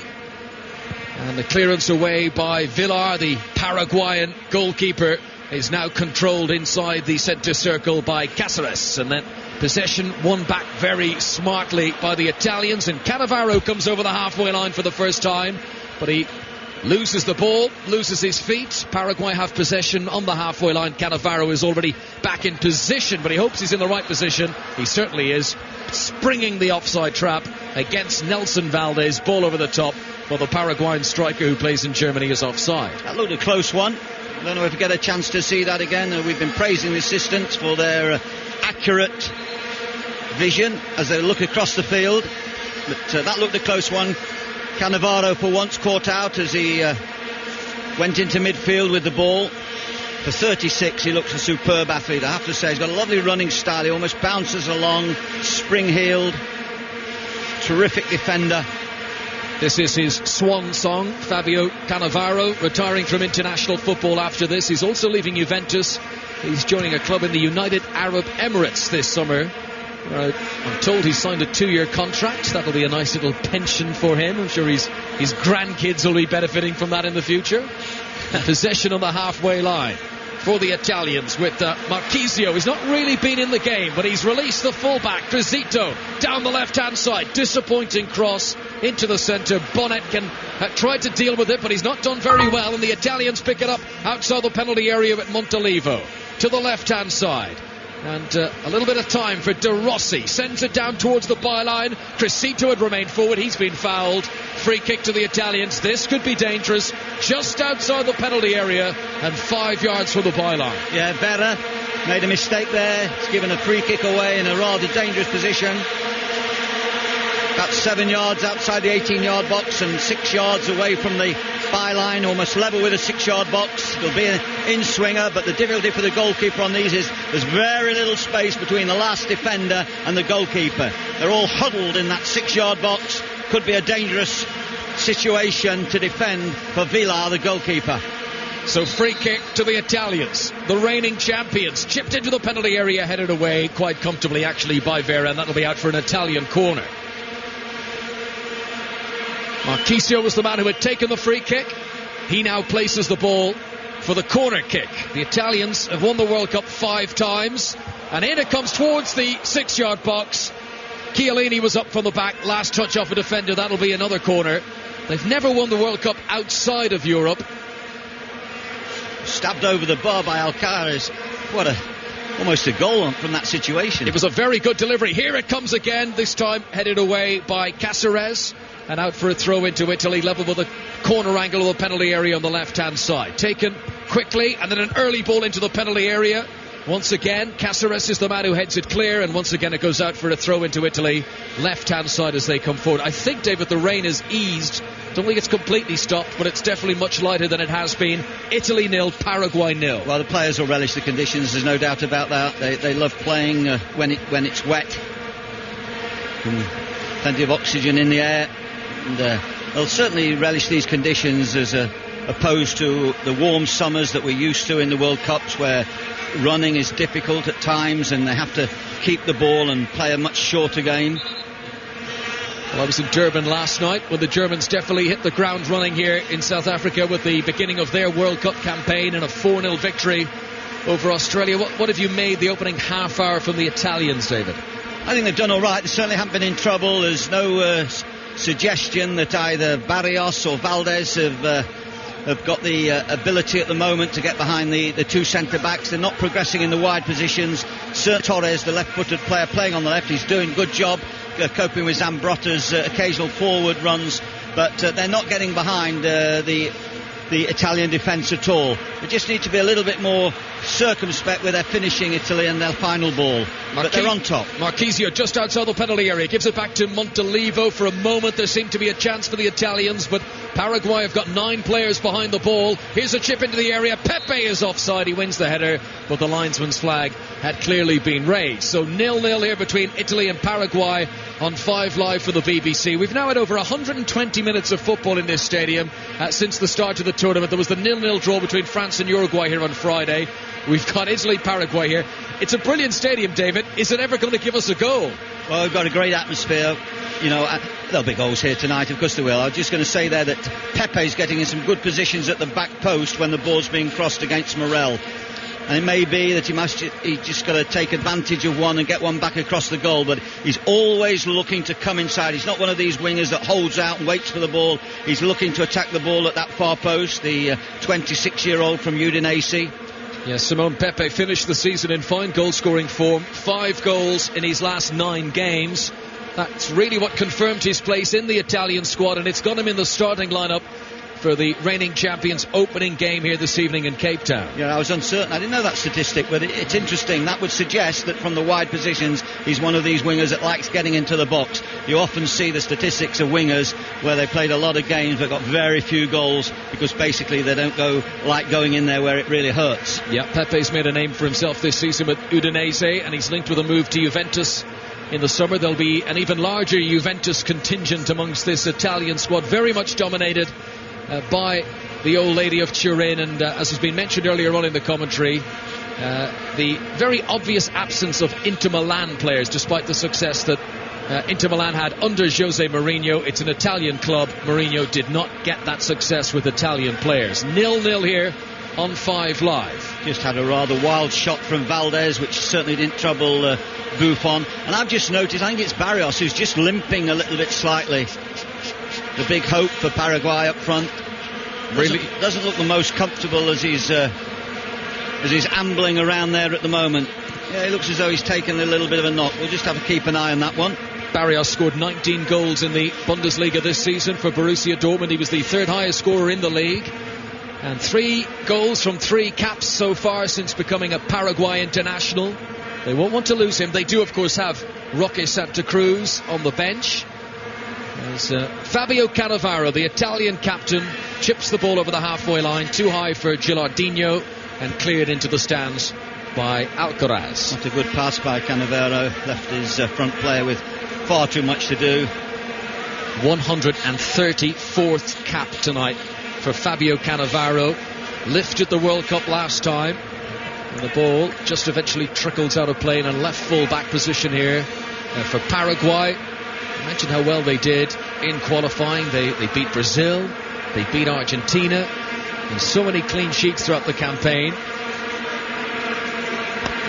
And the clearance away by Villar, the Paraguayan goalkeeper, is now controlled inside the centre circle by Cáceres. And then possession won back very smartly by the Italians, and Cannavaro comes over the halfway line for the first time, but he loses the ball, loses his feet. Paraguay have possession on the halfway line. Cannavaro is already back in position, but he hopes he's in the right position. He certainly is, springing the offside trap against Nelson Valdez. Ball over the top, but the Paraguayan striker who plays in Germany is offside. That looked a close one. I don't know if we get a chance to see that again. We've been praising the assistants for their accurate vision as they look across the field, but that looked a close one. Cannavaro for once caught out as he went into midfield with the ball. For 36, he looks a superb athlete, I have to say. He's got a lovely running style. He almost bounces along, spring-heeled, terrific defender. This is his swan song, Fabio Cannavaro, retiring from international football after this. He's also leaving Juventus. He's joining a club in the United Arab Emirates this summer. I'm told he's signed a 2-year contract. That'll be a nice little pension for him. I'm sure his grandkids will be benefiting from that in the future. Possession on the halfway line for the Italians with Marchisio. He's not really been in the game, but he's released the fullback, Crisito, down the left-hand side. Disappointing cross into the centre. Bonnet can try to deal with it, but he's not done very well, and the Italians pick it up outside the penalty area with Montalivo to the left-hand side. And a little bit of time for De Rossi. Sends it down towards the byline. Crisito had remained forward. He's been fouled. Free kick to the Italians. This could be dangerous. Just outside the penalty area and 5 yards from the byline. Yeah, Berra made a mistake there. He's given a free kick away in a rather dangerous position. About 7 yards outside the 18-yard box and 6 yards away from the byline, almost level with a 6-yard box. There'll be an in-swinger, but the difficulty for the goalkeeper on these is there's very little space between the last defender and the goalkeeper. They're all huddled in that 6-yard box. Could be a dangerous situation to defend for Villar, the goalkeeper. So free kick to the Italians, the reigning champions, chipped into the penalty area, headed away quite comfortably actually by Vera, and that'll be out for an Italian corner. Marchisio was the man who had taken the free kick. He now places the ball for the corner kick. The Italians have won the World Cup 5 times, and in it comes towards the 6-yard box. Chiellini was up from the back, last touch off a defender, that'll be another corner. They've never won the World Cup outside of Europe. Stabbed over the bar by Alcaraz. What almost a goal from that situation. It was a very good delivery. Here it comes again, this time headed away by Caceres, and out for a throw into Italy, level with a corner angle of the penalty area on the left-hand side. Taken quickly, and then an early ball into the penalty area. Once again, Caceres is the man who heads it clear, and once again it goes out for a throw into Italy, left-hand side as they come forward. I think, David, the rain has eased. Don't think it's completely stopped, but it's definitely much lighter than it has been. Italy 0, Paraguay 0. Well, the players will relish the conditions, there's no doubt about that. They love playing when it's wet. Plenty of oxygen in the air. And they'll certainly relish these conditions as opposed to the warm summers that we're used to in the World Cups, where running is difficult at times and they have to keep the ball and play a much shorter game. Well, I was in Durban last night when the Germans definitely hit the ground running here in South Africa with the beginning of their World Cup campaign and a 4-0 victory over Australia. What have you made the opening half hour from the Italians, David? I think they've done all right. They certainly haven't been in trouble. There's no suggestion that either Barrios or Valdez have got the ability at the moment to get behind the two centre-backs. They're not progressing in the wide positions. Sir Torres, the left-footed player playing on the left, he's doing a good job coping with Zambrotta's occasional forward runs, but they're not getting behind the Italian defence at all. They just need to be a little bit more circumspect with their finishing, Italy, and their final ball. But they're on top. Marchisio just outside the penalty area, gives it back to Montalivo. For a moment there seemed to be a chance for the Italians, but Paraguay have got 9 players behind the ball. Here's a chip into the area. Pepe is offside, he wins the header, but the linesman's flag had clearly been raised. So 0-0 here between Italy and Paraguay on 5 Live for the BBC. We've now had over 120 minutes of football in this stadium since the start of the tournament. There was the 0-0 draw between France and Uruguay here on Friday. We've got Italy-Paraguay here. It's a brilliant stadium, David. Is it ever going to give us a goal? Well, we've got a great atmosphere. You know, there'll be goals here tonight, of course there will. I was just going to say there that Pepe's getting in some good positions at the back post when the ball's being crossed against Morel. And it may be that he's just got to take advantage of one and get one back across the goal, but he's always looking to come inside. He's not one of these wingers that holds out and waits for the ball. He's looking to attack the ball at that far post, the 26-year-old from Udinese. Yes, Simone Pepe finished the season in fine goal-scoring form. 5 goals in his last 9 games. That's really what confirmed his place in the Italian squad, and it's got him in the starting lineup for the reigning champions opening game here this evening in Cape Town. Yeah, I was uncertain. I didn't know that statistic, but it's interesting. That would suggest that from the wide positions, he's one of these wingers that likes getting into the box. You often see the statistics of wingers where they played a lot of games but got very few goals because basically they don't like going in there where it really hurts. Yeah, Pepe's made a name for himself this season with Udinese, and he's linked with a move to Juventus in the summer. There'll be an even larger Juventus contingent amongst this Italian squad, very much dominated by the old lady of Turin, and as has been mentioned earlier on in the commentary, the very obvious absence of Inter Milan players, despite the success that Inter Milan had under Jose Mourinho. It's an Italian club. Mourinho did not get that success with Italian players. 0-0 here on 5 Live. Just had a rather wild shot from Valdez, which certainly didn't trouble Buffon. And I've just noticed, I think it's Barrios who's just limping a little bit slightly. The big hope for Paraguay up front. Really doesn't look the most comfortable as he's ambling around there at the moment. Yeah, he looks as though he's taken a little bit of a knock. We'll just have to keep an eye on that one. Barrios scored 19 goals in the Bundesliga this season for Borussia Dortmund. He was the 3rd highest scorer in the league, and 3 goals from 3 caps so far since becoming a Paraguay international. They won't want to lose him. They do, of course, have Roque Santa Cruz on the bench. There's Fabio Cannavaro, the Italian captain, chips the ball over the halfway line, too high for Gilardino, and cleared into the stands by Alcaraz. Not a good pass by Cannavaro, left his front player with far too much to do. 134th cap tonight for Fabio Cannavaro. Lifted the World Cup last time, and the ball just eventually trickles out of play in a left full back position here for Paraguay. Imagine how well they did in qualifying. They beat Brazil, they beat Argentina, and so many clean sheets throughout the campaign.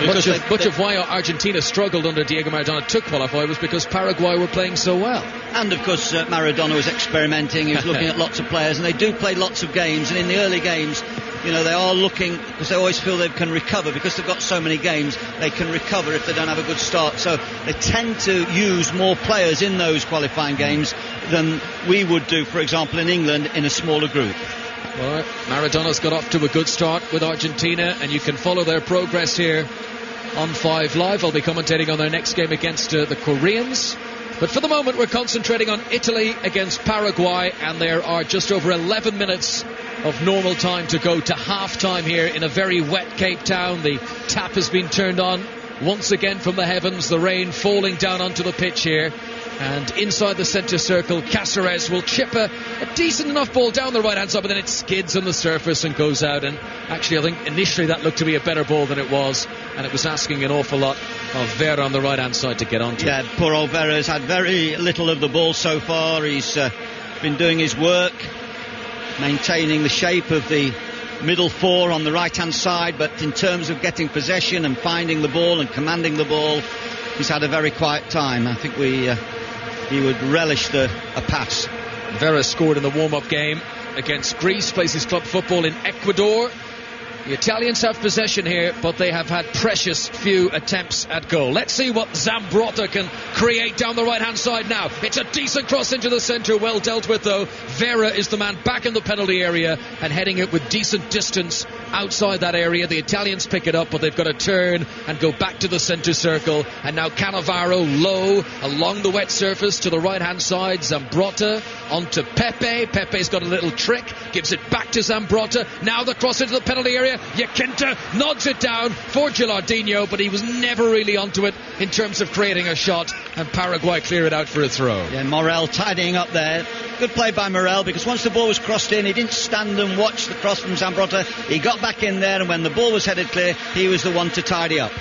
Much of why Argentina struggled under Diego Maradona to qualify was because Paraguay were playing so well. And of course Maradona was experimenting, he was looking at lots of players, and they do play lots of games, and in the early games, you know, they are looking, because they always feel they can recover, because they've got so many games, they can recover if they don't have a good start. So they tend to use more players in those qualifying games than we would do, for example, in England in a smaller group. Well, Maradona's got off to a good start with Argentina, and you can follow their progress here on 5 Live. I'll be commentating on their next game against the Koreans. But for the moment, we're concentrating on Italy against Paraguay, and there are just over 11 minutes of normal time to go to half-time here in a very wet Cape Town. The tap has been turned on once again from the heavens, the rain falling down onto the pitch here. And inside the centre circle, Cáceres will chip a decent enough ball down the right-hand side, but then it skids on the surface and goes out. And actually, I think initially that looked to be a better ball than it was, and it was asking an awful lot of Vera on the right-hand side to get onto. Yeah, poor old Vera's had very little of the ball so far. He's been doing his work, maintaining the shape of the middle four on the right-hand side, but in terms of getting possession and finding the ball and commanding the ball, he's had a very quiet time. I think he would relish a pass. Vera scored in the warm-up game against Greece, plays his club football in Ecuador. The Italians have possession here, but they have had precious few attempts at goal. Let's see what Zambrotta can create down the right-hand side now. It's a decent cross into the centre, well dealt with though. Vera is the man back in the penalty area and heading it with decent distance outside that area. The Italians pick it up, but they've got to turn and go back to the centre circle. And now Cannavaro low along the wet surface to the right-hand side. Zambrotta onto Pepe. Pepe's got a little trick, gives it back to Zambrotta. Now the cross into the penalty area. Yakinta nods it down for Gilardino, but he was never really onto it in terms of creating a shot, and Paraguay clear it out for a throw. Yeah, Morel tidying up there. Good play by Morel, because once the ball was crossed in, he didn't stand and watch the cross from Zambrotta. He got back in there, and when the ball was headed clear, he was the one to tidy up.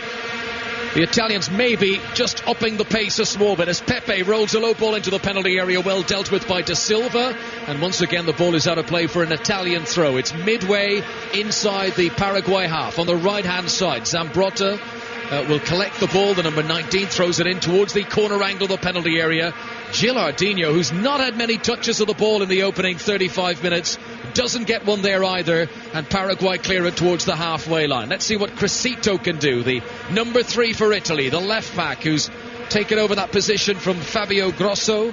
The Italians maybe just upping the pace a small bit as Pepe rolls a low ball into the penalty area, well dealt with by De Silva, and once again the ball is out of play for an Italian throw. It's midway inside the Paraguay half on the right hand side. Zambrotta will collect the ball, the number 19 throws it in towards the corner angle of the penalty area. Gilardino, who's not had many touches of the ball in the opening 35 minutes, doesn't get one there either, and Paraguay clear it towards the halfway line. Let's see what Crescito can do, the number 3 for Italy, the left back who's taken over that position from Fabio Grosso.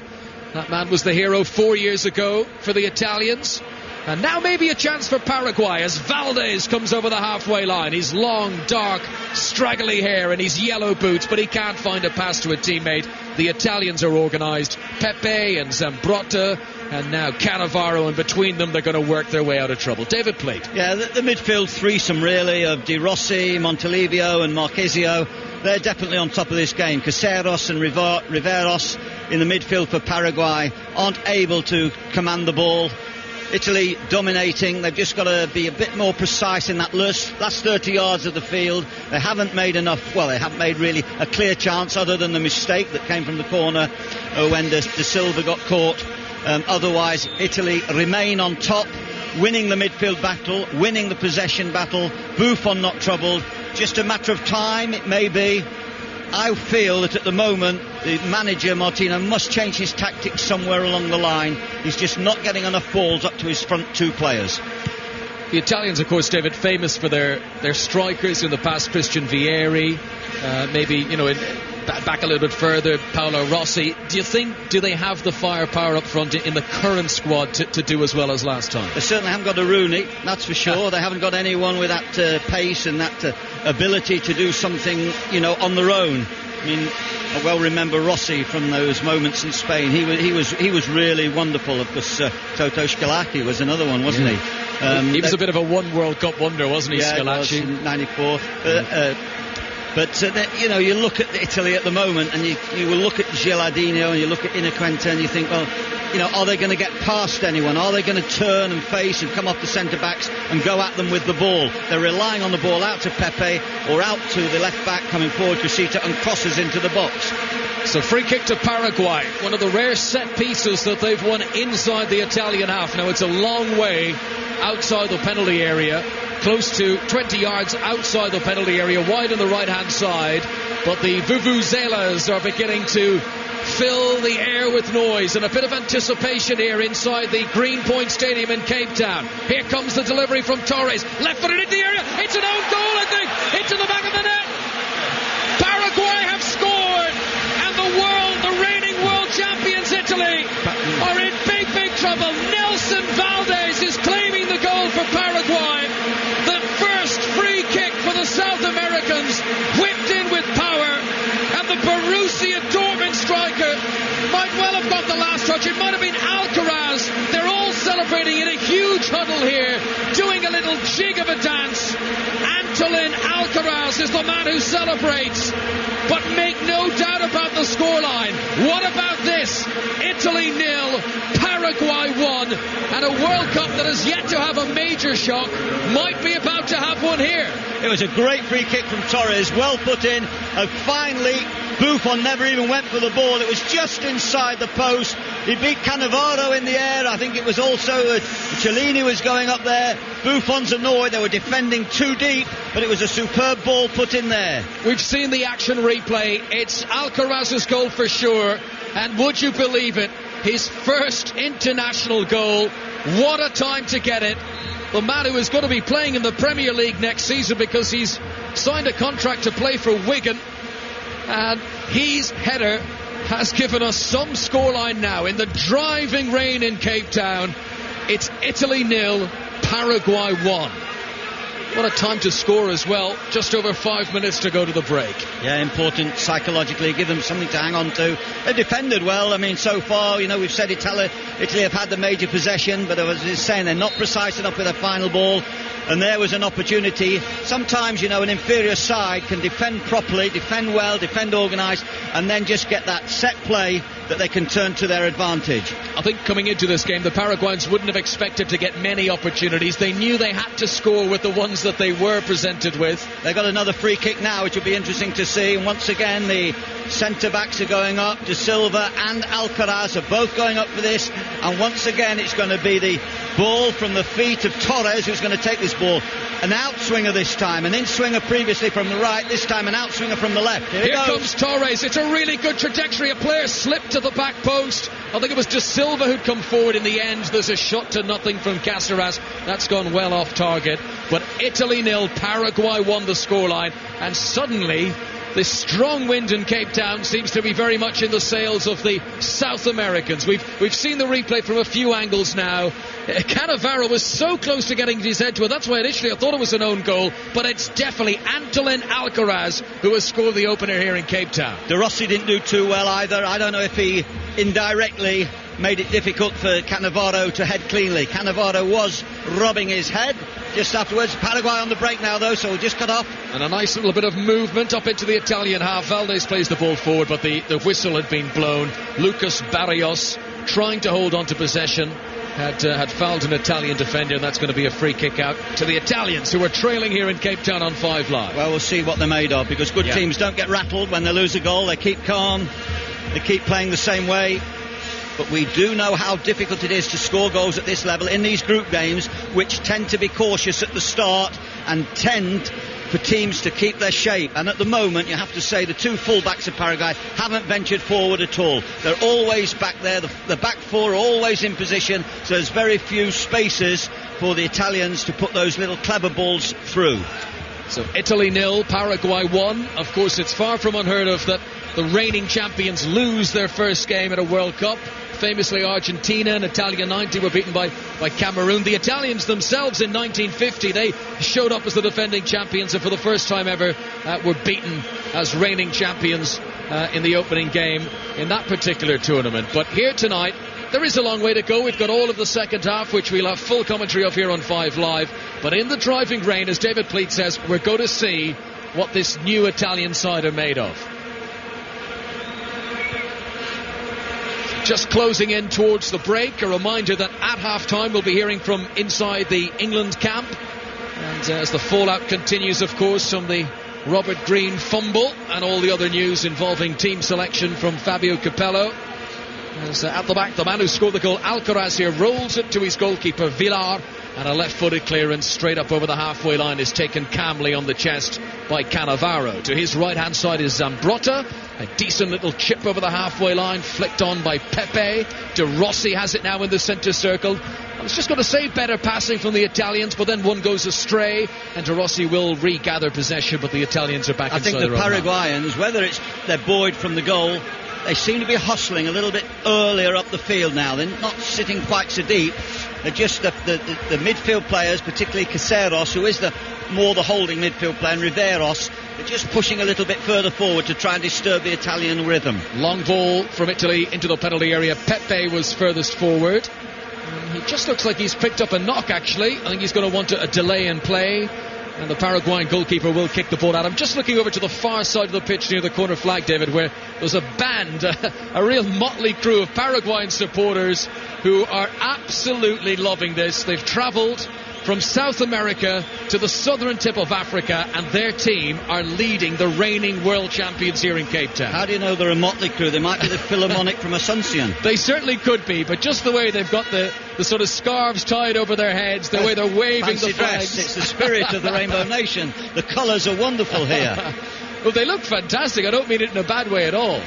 That man was the hero 4 years ago for the Italians. And now maybe a chance for Paraguay as Valdez comes over the halfway line. He's long, dark, straggly hair and his yellow boots, but he can't find a pass to a teammate. The Italians are organised. Pepe and Zambrotta and now Cannavaro, and between them they're going to work their way out of trouble. David Plate. Yeah, the midfield threesome really of De Rossi, Montelivio and Marquezio. They're definitely on top of this game. Caceres and Riveros in the midfield for Paraguay aren't able to command the ball. Italy dominating. They've just got to be a bit more precise in that last 30 yards of the field. They haven't made enough. Well, they haven't made really a clear chance other than the mistake that came from the corner when De Silva got caught. Otherwise, Italy remain on top, winning the midfield battle, winning the possession battle. Buffon not troubled. Just a matter of time, it may be. I feel that at the moment the manager Martino must change his tactics somewhere along the line. He's just not getting enough balls up to his front 2 players. The Italians, of course, David, famous for their strikers in the past. Christian Vieri, maybe back a little bit further, Paolo Rossi. Do they have the firepower up front in the current squad to do as well as last time? They certainly haven't got a Rooney, that's for sure. They haven't got anyone with that pace and that ability to do something, on their own. I mean, I well remember Rossi from those moments in Spain. He was really wonderful. Of course, Toto Scalacci was another one, wasn't he? He was a bit of a one World Cup wonder, wasn't he, Scalacci? In '94. But you look at Italy at the moment, and you will look at Gilardino and you look at Inaquenta, and you think, well, are they going to get past anyone? Are they going to turn and face and come off the centre backs and go at them with the ball? They're relying on the ball out to Pepe or out to the left back coming forward, Casita, and crosses into the box. So free kick to Paraguay, one of the rare set pieces that they've won inside the Italian half. Now it's a long way outside the penalty area, close to 20 yards outside the penalty area, wide on the right hand side, but the vuvuzelas are beginning to fill the air with noise, and a bit of anticipation here inside the Greenpoint Stadium in Cape Town. Here comes the delivery from Torres, left footed into the area, it's an own goal, I think, into the back of the net. Paraguay have scored, and the reigning world champions Italy are in big trouble. Nelson Valdez is claiming the goal for Paraguay. The first free kick for the South Americans, whipped in with power, and the Borussia Dortmund striker might well have got the last touch. It might have been Alcaraz. They're all celebrating in a huge huddle here, doing a little jig of a dance. Antolin Alcaraz is the man who celebrates, but make no doubt about the scoreline. What about this? Italy 0, Paraguay 1, and a World Cup that has yet to have a major shock might be about to have one here. It was a great free kick from Torres, well put in, and finally Buffon never even went for the ball. It was just inside the post. He beat Cannavaro in the air. I think it was also Cellini was going up there. Buffon's annoyed. They were defending too deep, but it was a superb ball put in there. We've seen the action replay. It's Alcaraz's goal for sure, and would you believe it, his first international goal. What a time to get it. The man who is going to be playing in the Premier League next season because he's signed a contract to play for Wigan, and his header has given us some scoreline now. In the driving rain in Cape Town, it's Italy 0, Paraguay 1. What a time to score as well. Just over 5 minutes to go to the break. Yeah, important psychologically. Give them something to hang on to. They've defended well. I mean, so far, we've said Italy have had the major possession, but as I was saying, they're not precise enough with their final ball. And there was an opportunity. Sometimes, an inferior side can defend properly, defend well, defend organised, and then just get that set play that they can turn to their advantage. I think coming into this game, the Paraguayans wouldn't have expected to get many opportunities. They knew they had to score with the ones that they were presented with. They've got another free kick now, which will be interesting to see. And once again, the centre-backs are going up. De Silva and Alcaraz are both going up for this. And once again, it's going to be the ball from the feet of Torres who's going to take this ball. An outswinger this time, an in-swinger previously from the right, this time an outswinger from the left. Here comes Torres. It's a really good trajectory. A player slipped to the back post. I think it was De Silva who'd come forward in the end. There's a shot to nothing from Caceres. That's gone well off target. But Italy 0, Paraguay 1 the scoreline. And suddenly this strong wind in Cape Town seems to be very much in the sails of the South Americans. We've seen the replay from a few angles now. Cannavaro was so close to getting his head to it. That's why initially I thought it was an own goal, but it's definitely Antolin Alcaraz who has scored the opener here in Cape Town. De Rossi didn't do too well either. I don't know if he indirectly made it difficult for Cannavaro to head cleanly. Cannavaro was rubbing his head just afterwards. Paraguay on the break now though, so we'll just cut off. And a nice little bit of movement up into the Italian half. Valdez plays the ball forward, but the whistle had been blown. Lucas Barrios trying to hold on to possession had fouled an Italian defender, and that's going to be a free kick out to the Italians, who are trailing here in Cape Town on 5 Live. Well, we'll see what they're made of, because good teams don't get rattled when they lose a goal. They keep calm, they keep playing the same way. But we do know how difficult it is to score goals at this level in these group games, which tend to be cautious at the start and tend for teams to keep their shape. And at the moment, you have to say, the two full-backs of Paraguay haven't ventured forward at all. They're always back there. The back four are always in position, so there's very few spaces for the Italians to put those little clever balls through. So Italy 0, Paraguay 1. Of course, it's far from unheard of that the reigning champions lose their first game at a World Cup. Famously, Argentina and Italia 90 were beaten by Cameroon. The Italians themselves in 1950, they showed up as the defending champions and for the first time ever were beaten as reigning champions in the opening game in that particular tournament. But here tonight, there is a long way to go. We've got all of the second half, which we'll have full commentary of here on 5 Live. But in the driving rain, as David Pleat says, we're going to see what this new Italian side are made of. Just closing in towards the break, a reminder that at half-time we'll be hearing from inside the England camp. And as the fallout continues, of course, from the Robert Green fumble and all the other news involving team selection from Fabio Capello. As at the back, the man who scored the goal, Alcaraz, here rolls it to his goalkeeper, Villar, and a left-footed clearance straight up over the halfway line is taken calmly on the chest by Cannavaro. To his right-hand side is Zambrotta, a decent little chip over the halfway line, flicked on by Pepe. De Rossi has it now in the centre circle. I was just going to say better passing from the Italians, but then one goes astray, and De Rossi will regather possession, but the Italians are back inside their own half. I think the Paraguayans, whether it's they're buoyed from the goal, they seem to be hustling a little bit earlier up the field now. They're not sitting quite so deep. They're just the midfield players, particularly Caceres, who is the holding midfield player, and Riveros, they're just pushing a little bit further forward to try and disturb the Italian rhythm. Long ball from Italy into the penalty area. Pepe was furthest forward. He just looks like he's picked up a knock, actually. I think he's going to want a delay in play. And the Paraguayan goalkeeper will kick the ball out. I'm just looking over to the far side of the pitch near the corner flag, David, where there's a band, a real motley crew of Paraguayan supporters who are absolutely loving this. They've travelled from South America to the southern tip of Africa, and their team are leading the reigning world champions here in Cape Town. How do you know they're a motley crew? They might be the Philharmonic from Asuncion. They certainly could be, but just the way they've got the sort of scarves tied over their heads, the way they're waving the flags. It's the spirit of the Rainbow Nation. The colours are wonderful here. Well, they look fantastic. I don't mean it in a bad way at all.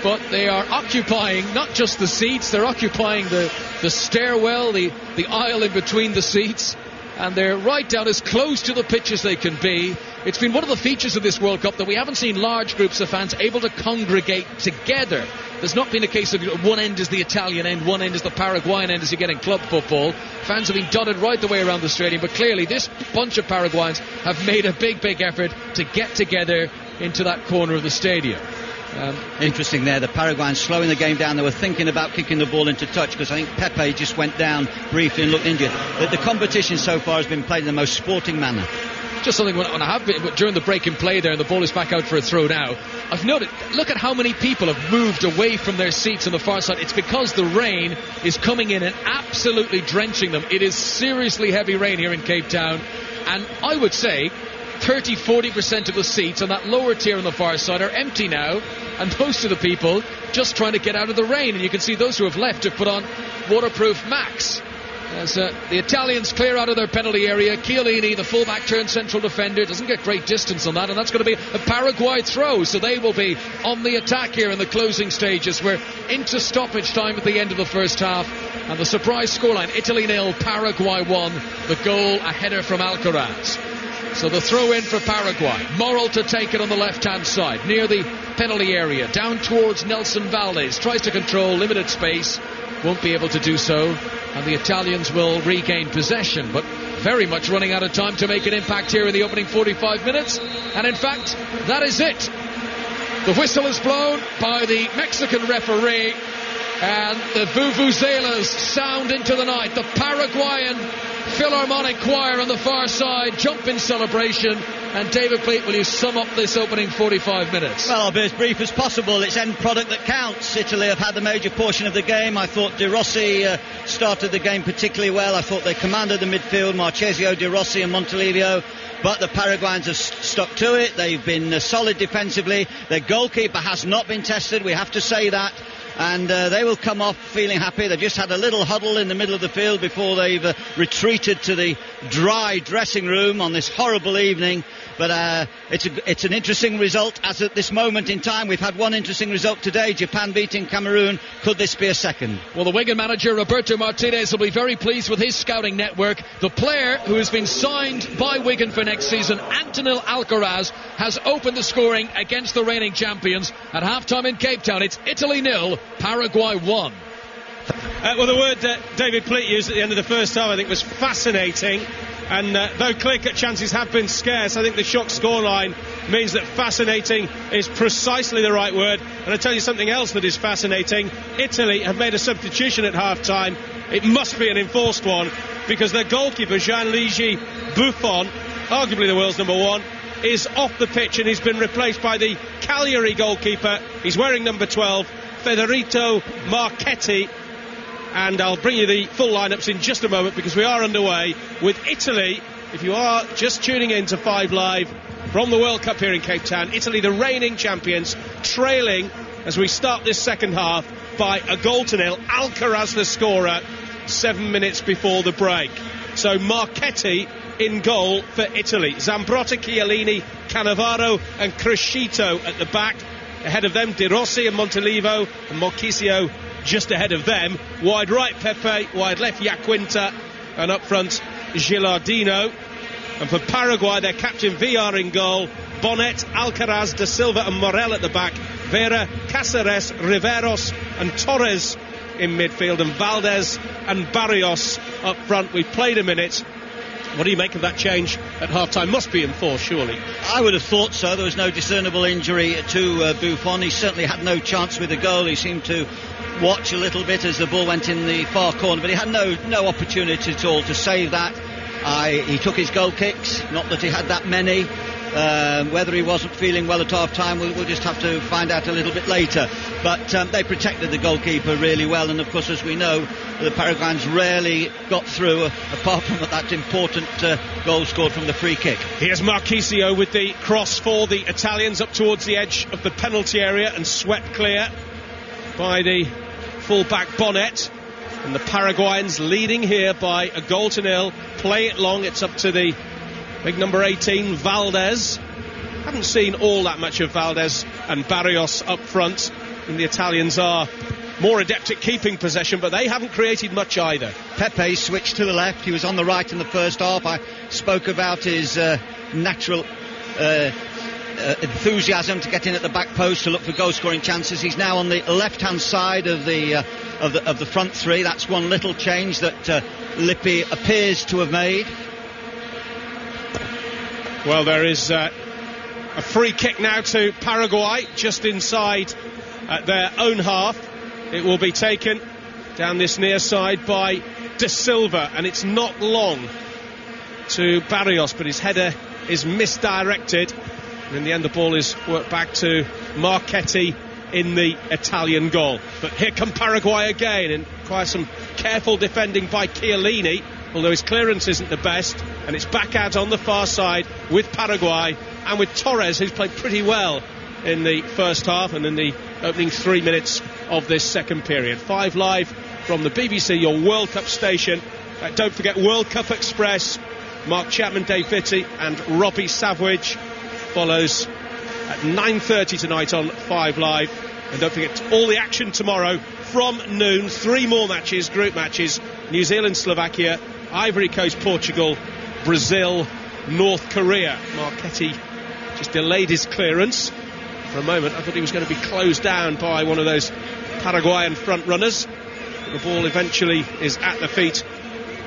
But they are occupying not just the seats, they're occupying the stairwell, the aisle in between the seats. And they're right down as close to the pitch as they can be. It's been one of the features of this World Cup that we haven't seen large groups of fans able to congregate together. There's not been a case of one end is the Italian end, one end is the Paraguayan end as you get in club football. Fans have been dotted right the way around the stadium, but clearly this bunch of Paraguayans have made a big effort to get together into that corner of the stadium. Interesting there, the Paraguayans slowing the game down. They were thinking about kicking the ball into touch because I think Pepe just went down briefly and looked injured. The competition so far has been played in the most sporting manner. Just something when I have been during the break in play there, and the ball is back out for a throw now. I've noted, look at how many people have moved away from their seats on the far side. It's because the rain is coming in and absolutely drenching them. It is seriously heavy rain here in Cape Town, and I would say 30-40% of the seats on that lower tier on the far side are empty now, and most of the people just trying to get out of the rain. And you can see those who have left have put on waterproof Max. As the Italians clear out of their penalty area, Chiellini, the fullback turned central defender, doesn't get great distance on that, and that's going to be a Paraguay throw, so they will be on the attack here in the closing stages. We're into stoppage time at the end of the first half, and the surprise scoreline, Italy 0, Paraguay 1, the goal, a header from Alcaraz. So the throw in for Paraguay. Morrill to take it on the left-hand side, near the penalty area, down towards Nelson Valdez. Tries to control, limited space, won't be able to do so. And the Italians will regain possession, but very much running out of time to make an impact here in the opening 45 minutes. And in fact, that is it. The whistle is blown by the Mexican referee, and the vuvuzelas sound into the night. The Paraguayan Philharmonic Choir on the far side jump in celebration. And David Pleat, will you sum up this opening 45 minutes? Well, I'll be as brief as possible. It's end product that counts. Italy have had the major portion of the game. I thought De Rossi started the game particularly well. I thought they commanded the midfield, Marchesio, De Rossi and Montelivio. But the Paraguayans have stuck to it. They've been solid defensively. Their goalkeeper has not been tested, we have to say that. And they will come off feeling happy. They've just had a little huddle in the middle of the field before they've retreated to the dry dressing room on this horrible evening. But it's an interesting result, as at this moment in time. We've had one interesting result today, Japan beating Cameroon. Could this be a second? Well, the Wigan manager Roberto Martinez will be very pleased with his scouting network. The player who has been signed by Wigan for next season, Antonil Alcaraz, has opened the scoring against the reigning champions. At half-time in Cape Town, it's Italy 0, Paraguay 1. Well, the word David Pleat used at the end of the first half, I think, was fascinating. And though clear-cut chances have been scarce, I think the shock scoreline means that fascinating is precisely the right word. And I tell you something else that is fascinating. Italy have made a substitution at half-time. It must be an enforced one, because their goalkeeper, Gianluigi Buffon, arguably the world's number one, is off the pitch, and he's been replaced by the Cagliari goalkeeper. He's wearing number 12, Federico Marchetti. And I'll bring you the full lineups in just a moment, because we are underway with Italy. If you are just tuning in to 5 Live from the World Cup here in Cape Town, Italy, the reigning champions, trailing as we start this second half by a 1-0. Alcaraz the scorer 7 minutes before the break. So Marchetti in goal for Italy. Zambrotta, Chiellini, Cannavaro and Crescito at the back. Ahead of them, De Rossi and Montolivo, and Marchisio just ahead of them. Wide right, Pepe. Wide left, Iaquinta. And up front, Gilardino. And for Paraguay, their captain Villar in goal. Bonnet, Alcaraz, Da Silva and Morel at the back. Vera, Cáceres, Riveros and Torres in midfield. And Valdez and Barrios up front. We've played a minute. What do you make of that change at half-time? Must be enforced, surely. I would have thought so. There was no discernible injury to Buffon. He certainly had no chance with the goal. He seemed to watch a little bit as the ball went in the far corner, but he had no opportunity at all to save that. He took his goal kicks, not that he had that many. Whether he wasn't feeling well at half-time, we'll just have to find out a little bit later. But they protected the goalkeeper really well, and of course, as we know, the Paraguayans rarely got through, apart from that important goal scored from the free kick. Here's Marchisio with the cross for the Italians up towards the edge of the penalty area and swept clear by the full-back Bonnet. And the Paraguayans leading here by a 0-0. Play it long. It's up to the big number 18, Valdez. Haven't seen all that much of Valdez and Barrios up front. And the Italians are more adept at keeping possession, but they haven't created much either. Pepe switched to the left. He was on the right in the first half. I spoke about his natural enthusiasm to get in at the back post to look for goal-scoring chances. He's now on the left-hand side of the front three. That's one little change that Lippi appears to have made. Well, there is a free kick now to Paraguay, just inside their own half. It will be taken down this near side by Da Silva, and it's not long to Barrios, but his header is misdirected. And in the end, the ball is worked back to Marchetti in the Italian goal. But here come Paraguay again, and quite some careful defending by Chiellini, although his clearance isn't the best. And it's back out on the far side with Paraguay and with Torres, who's played pretty well in the first half and in the opening 3 minutes of this second period. 5 Live from the BBC, your World Cup station. Don't forget World Cup Express. Mark Chapman, Dave Vitti and Robbie Savage follows at 9:30 tonight on 5 Live. And don't forget all the action tomorrow from noon. 3 more matches, group matches. New Zealand, Slovakia, Ivory Coast, Portugal, Brazil, North Korea. Marchetti just delayed his clearance for a moment. I thought he was going to be closed down by one of those Paraguayan front runners. The ball eventually is at the feet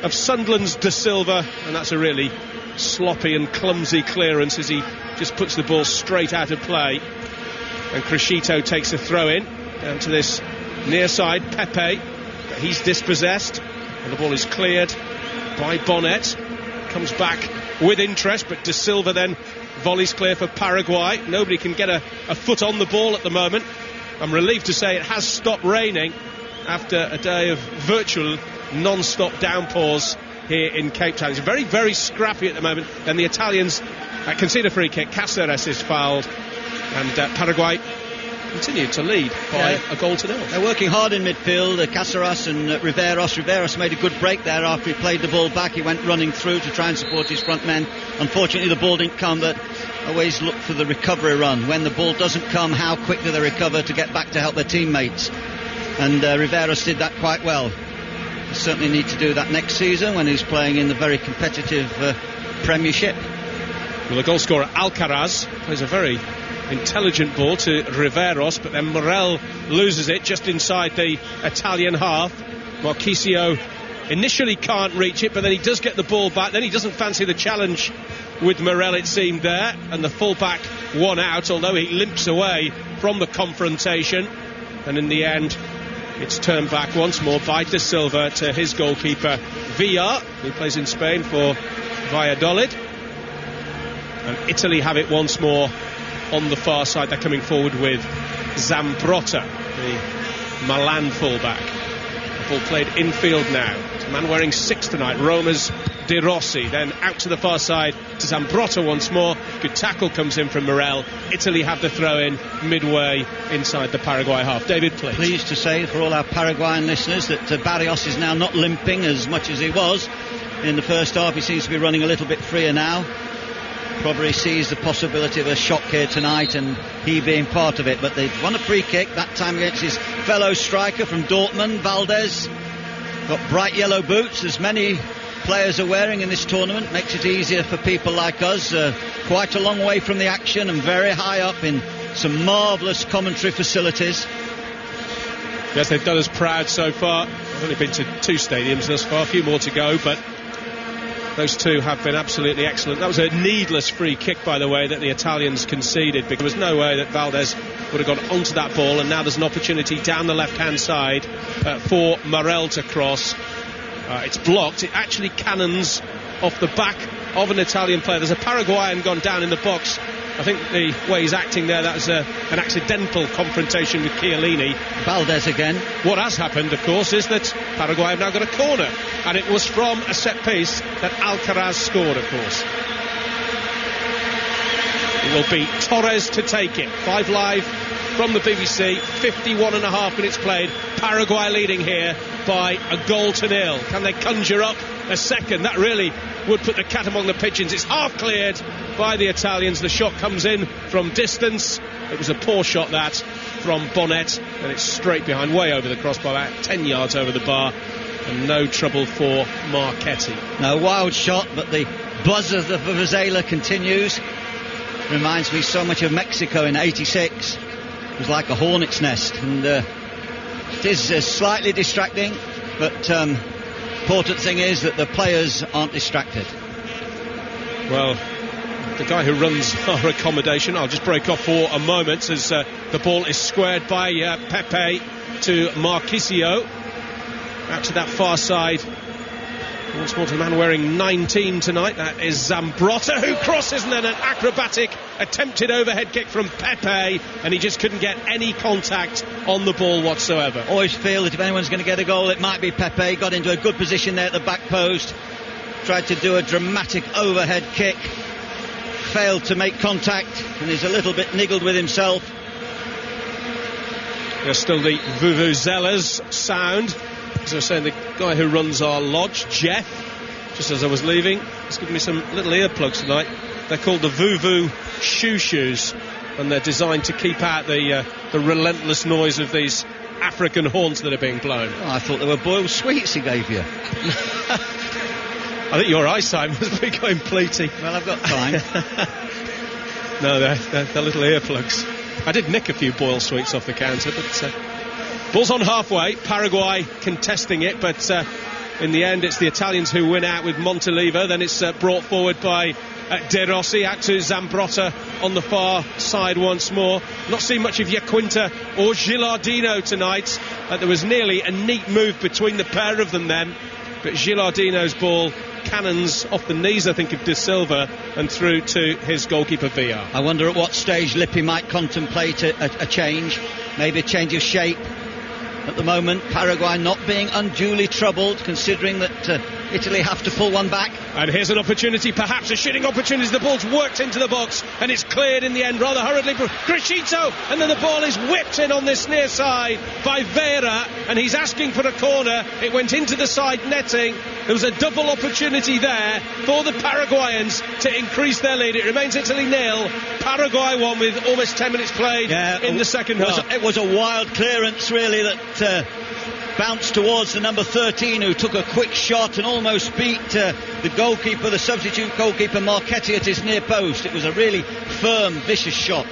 of Sunderland's Da Silva, and that's a really sloppy and clumsy clearance as he just puts the ball straight out of play. And Crescito takes a throw in down to this near side, Pepe, but he's dispossessed, and the ball is cleared by Bonnet. Comes back with interest, but Da Silva then volleys clear for Paraguay. Nobody can get a foot on the ball at the moment. I'm relieved to say it has stopped raining after a day of virtual non-stop downpours here in Cape Town. It's very, very scrappy at the moment. And the Italians concede a free kick. Cáceres is fouled, and Paraguay continued to lead by a 0-0. They're working hard in midfield. Cáceres and Riveros. Riveros made a good break there after he played the ball back. He went running through to try and support his front men. Unfortunately, the ball didn't come, but always look for the recovery run. When the ball doesn't come, how quick do they recover to get back to help their teammates? And Riveros did that quite well. They certainly need to do that next season when he's playing in the very competitive Premiership. Well, the goal scorer Alcaraz plays a very intelligent ball to Riveros, but then Morel loses it just inside the Italian half. Marchisio initially can't reach it, but then he does get the ball back. Then he doesn't fancy the challenge with Morel, it seemed there, and the fullback won out, although he limps away from the confrontation. And in the end, it's turned back once more by De Silva to his goalkeeper Villar, who plays in Spain for Valladolid. And Italy have it once more on the far side. They're coming forward with Zambrotta, the Milan fullback. The ball played infield now. It's a man wearing 6 tonight, Roma's De Rossi. Then out to the far side to Zambrotta once more. Good tackle comes in from Morel. Italy have the throw in midway inside the Paraguay half. David, please. Pleased to say for all our Paraguayan listeners that Barrios is now not limping as much as he was in the first half. He seems to be running a little bit freer now. Probably sees the possibility of a shock here tonight, and he being part of it. But they've won a free kick, that time against his fellow striker from Dortmund, Valdez. Got bright yellow boots, as many players are wearing in this tournament. Makes it easier for people like us. Quite a long way from the action and very high up in some marvellous commentary facilities. Yes, they've done us proud so far. I've only been to 2 stadiums thus far, a few more to go, but those 2 have been absolutely excellent. That was a needless free kick, by the way, that the Italians conceded, because there was no way that Valdez would have gone onto that ball, and now there's an opportunity down the left-hand side for Morel to cross. It's blocked. It actually cannons off the back of an Italian player. There's a Paraguayan gone down in the box. I think the way he's acting there, that was an accidental confrontation with Chiellini. Valdez again. What has happened, of course, is that Paraguay have now got a corner, and it was from a set piece that Alcaraz scored, of course. It will be Torres to take it. 5 Live from the BBC, 51.5 minutes played. Paraguay leading here by a 1-0. Can they conjure up a second? That really would put the cat among the pigeons. It's half cleared by the Italians. The shot comes in from distance. It was a poor shot, that, from Bonnet, and it's straight behind, way over the crossbar, about 10 yards over the bar, and no trouble for Marchetti. No, wild shot, but the buzz of the Vuvuzela continues. Reminds me so much of Mexico in '86. It was like a hornet's nest, and it is slightly distracting, but important thing is that the players aren't distracted. Well, the guy who runs our accommodation, I'll just break off for a moment as the ball is squared by Pepe to Marchisio. Out to that far side. Once more to the man wearing 19 tonight. That is Zambrotta, who crosses, and then an acrobatic attempted overhead kick from Pepe, and he just couldn't get any contact on the ball whatsoever. Always feel that if anyone's going to get a goal, it might be Pepe. Got into a good position there at the back post. Tried to do a dramatic overhead kick. Failed to make contact, and he's a little bit niggled with himself. There's still the Vuvuzelas sound. As I was saying, the guy who runs our lodge, Jeff, just as I was leaving, he's given me some little earplugs tonight. They're called the Vuvu Shoes, and they're designed to keep out the relentless noise of these African horns that are being blown. Oh, I thought they were boiled sweets he gave you. I think your eyesight must be going pleaty. Well, I've got time. No, they're little earplugs. I did nick a few boiled sweets off the counter, but ball's on halfway. Paraguay contesting it, but in the end it's the Italians who win out with Montalivo. Then it's brought forward by De Rossi, out to Zambrotta on the far side once more. Not seen much of Yaquinta or Gilardino tonight. There was nearly a neat move between the pair of them then, but Gilardino's ball cannons off the knees, I think, of De Silva and through to his goalkeeper Villar. I wonder at what stage Lippi might contemplate a change, maybe a change of shape. At the moment, Paraguay not being unduly troubled, considering that Italy have to pull one back. And here's an opportunity, perhaps a shooting opportunity. The ball's worked into the box, and it's cleared in the end rather hurriedly. Crescito, and then the ball is whipped in on this near side by Vera, and he's asking for a corner. It went into the side netting. There was a double opportunity there for the Paraguayans to increase their lead. It remains Italy 0, Paraguay 1 with almost 10 minutes played in the second half. It was a wild clearance, really, that bounced towards the number 13, who took a quick shot and almost beat the goalkeeper, the substitute goalkeeper Marchetti, at his near post. It was a really firm, vicious shot.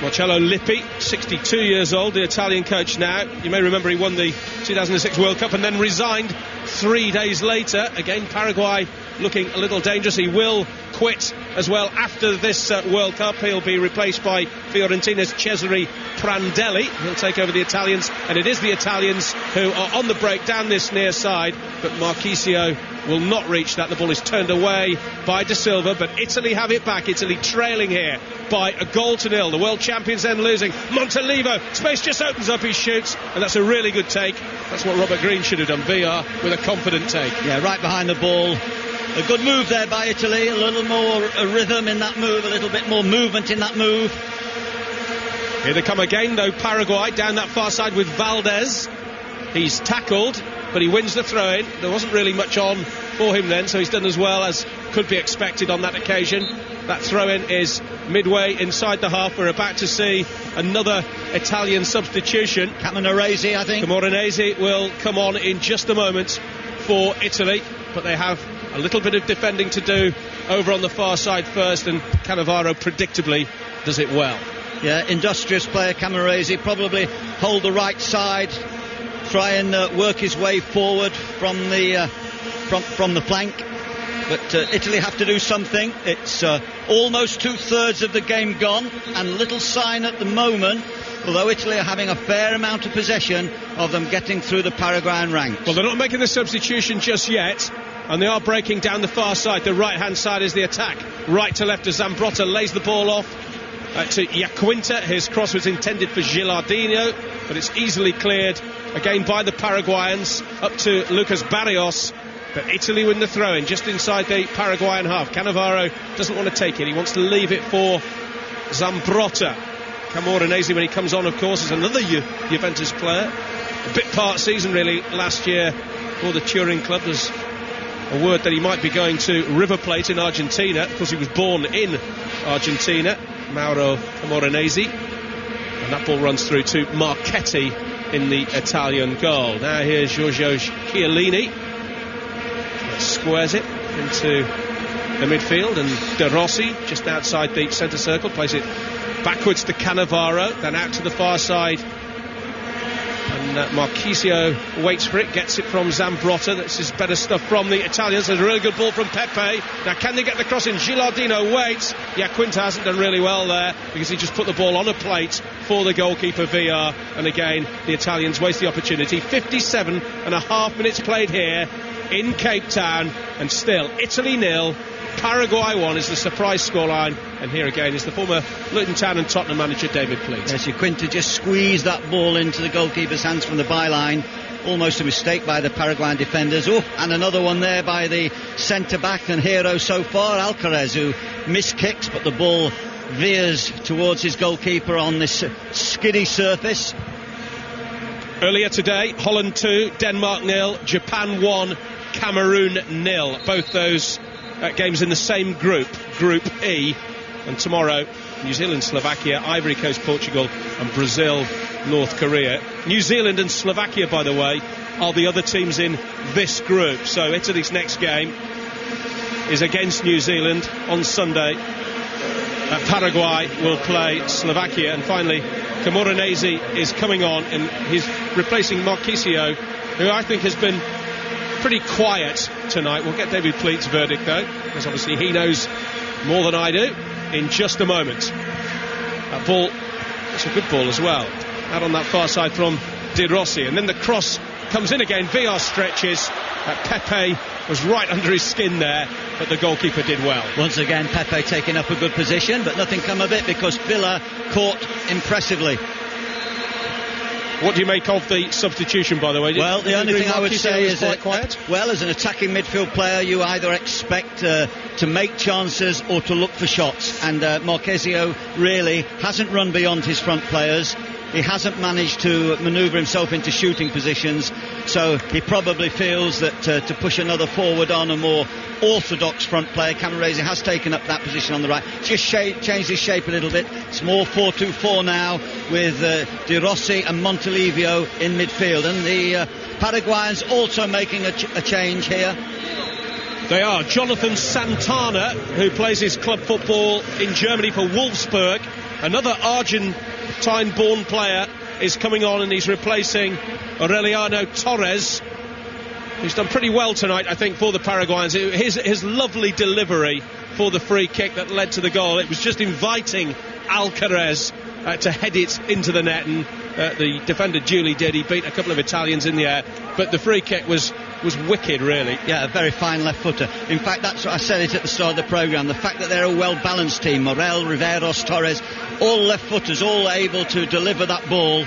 Marcello Lippi, 62 years old, the Italian coach now. You may remember he won the 2006 World Cup and then resigned 3 days later. Again, Paraguay looking a little dangerous. He will quit as well after this World Cup. He'll be replaced by Fiorentina's Cesare Prandelli. He'll take over the Italians, and it is the Italians who are on the break down this near side, but Marchisio will not reach that. The ball is turned away by De Silva, but Italy have it back. Italy trailing here by 1-0. The world champions then losing. Montolivo, space just opens up, he shoots, and that's a really good take. That's what Robert Green should have done. VR with a confident take. Yeah, right behind the ball. A good move there by Italy. A little more rhythm in that move, a little bit more movement in that move. Here they come again, though. Paraguay down that far side with Valdez. He's tackled, but he wins the throw-in. There wasn't really much on for him then, so he's done as well as could be expected on that occasion. That throw-in is midway inside the half. We're about to see another Italian substitution. Camoranesi, I think. Camoranesi will come on in just a moment for Italy, but they have a little bit of defending to do over on the far side first, and Cannavaro predictably does it well. Yeah, industrious player Camoranesi, probably hold the right side, try and work his way forward from the flank. But Italy have to do something. It's almost 2/3 of the game gone, and little sign at the moment, although Italy are having a fair amount of possession, of them getting through the Paraguayan ranks. Well, they're not making the substitution just yet, and they are breaking down the far side. The right-hand side is the attack. Right to left as Zambrotta lays the ball off to Iaquinta. His cross was intended for Gilardino, but it's easily cleared again by the Paraguayans up to Lucas Barrios. But Italy win the throw-in just inside the Paraguayan half. Cannavaro doesn't want to take it. He wants to leave it for Zambrotta. Camoranesi, when he comes on, of course, is another Juventus player. A bit part season, really, last year for the Turin club. There's a word that he might be going to River Plate in Argentina, because he was born in Argentina, Mauro Camoranesi. And that ball runs through to Marchetti in the Italian goal. Now here's Giorgio Chiellini. Squares it into the midfield, and De Rossi just outside the centre circle plays it backwards to Cannavaro, then out to the far side, and Marchisio waits for it, gets it from Zambrotta. This is better stuff from the Italians. There's a really good ball from Pepe. Now can they get the cross in? Gilardino waits. Iaquinta hasn't done really well there, because he just put the ball on a plate for the goalkeeper VR, and again the Italians waste the opportunity. 57.5 minutes played here in Cape Town, and still Italy 0, Paraguay 1 is the surprise scoreline. And here again is the former Luton Town and Tottenham manager David Pleat. Yes, Iaquinta just squeezed that ball into the goalkeeper's hands from the byline. Almost a mistake by the Paraguayan defenders. Oh, and another one there by the centre-back and hero so far, Alcaraz, who miskicks, but the ball veers towards his goalkeeper on this skiddy surface. Earlier today, Holland 2, Denmark 0, Japan 1, Cameroon 0. Both those games in the same group, Group E. And tomorrow, New Zealand, Slovakia, Ivory Coast, Portugal, and Brazil, North Korea. New Zealand and Slovakia, by the way, are the other teams in this group. So Italy's next game is against New Zealand on Sunday. Paraguay will play Slovakia, and finally Camoranesi is coming on, and he's replacing Marchisio, who I think has been pretty quiet tonight. We'll get David Pleat's verdict though, because obviously he knows more than I do, in just a moment. That ball, it's a good ball as well, out on that far side from De Rossi, and then the cross comes in again. VR stretches. Pepe was right under his skin there, but the goalkeeper did well. Once again, Pepe taking up a good position, but nothing come of it because Villa caught impressively. What do you make of the substitution, by the way? Well, the only thing I would say is that, well, as an attacking midfield player, you either expect to make chances or to look for shots, and Marchisio really hasn't run beyond his front players. He hasn't managed to manoeuvre himself into shooting positions, so he probably feels that to push another forward on, a more orthodox front player, Camoranesi has taken up that position on the right, just changed his shape a little bit. It's more 4-2-4 now with De Rossi and Montolivo in midfield, and the Paraguayans also making a change here. They are. Jonathan Santana, who plays his club football in Germany for Wolfsburg, Another Argentine-born player is coming on, and he's replacing Aureliano Torres, who's done pretty well tonight, I think, for the Paraguayans. His lovely delivery for the free kick that led to the goal. It was just inviting Alcaraz to head it into the net, and the defender duly did. He beat a couple of Italians in the air, but the free kick was wicked, really. Yeah, a very fine left footer. In fact, that's what I said it at the start of the programme. The fact that they're a well-balanced team, Morel, Riveros, Torres, all left footers, all able to deliver that ball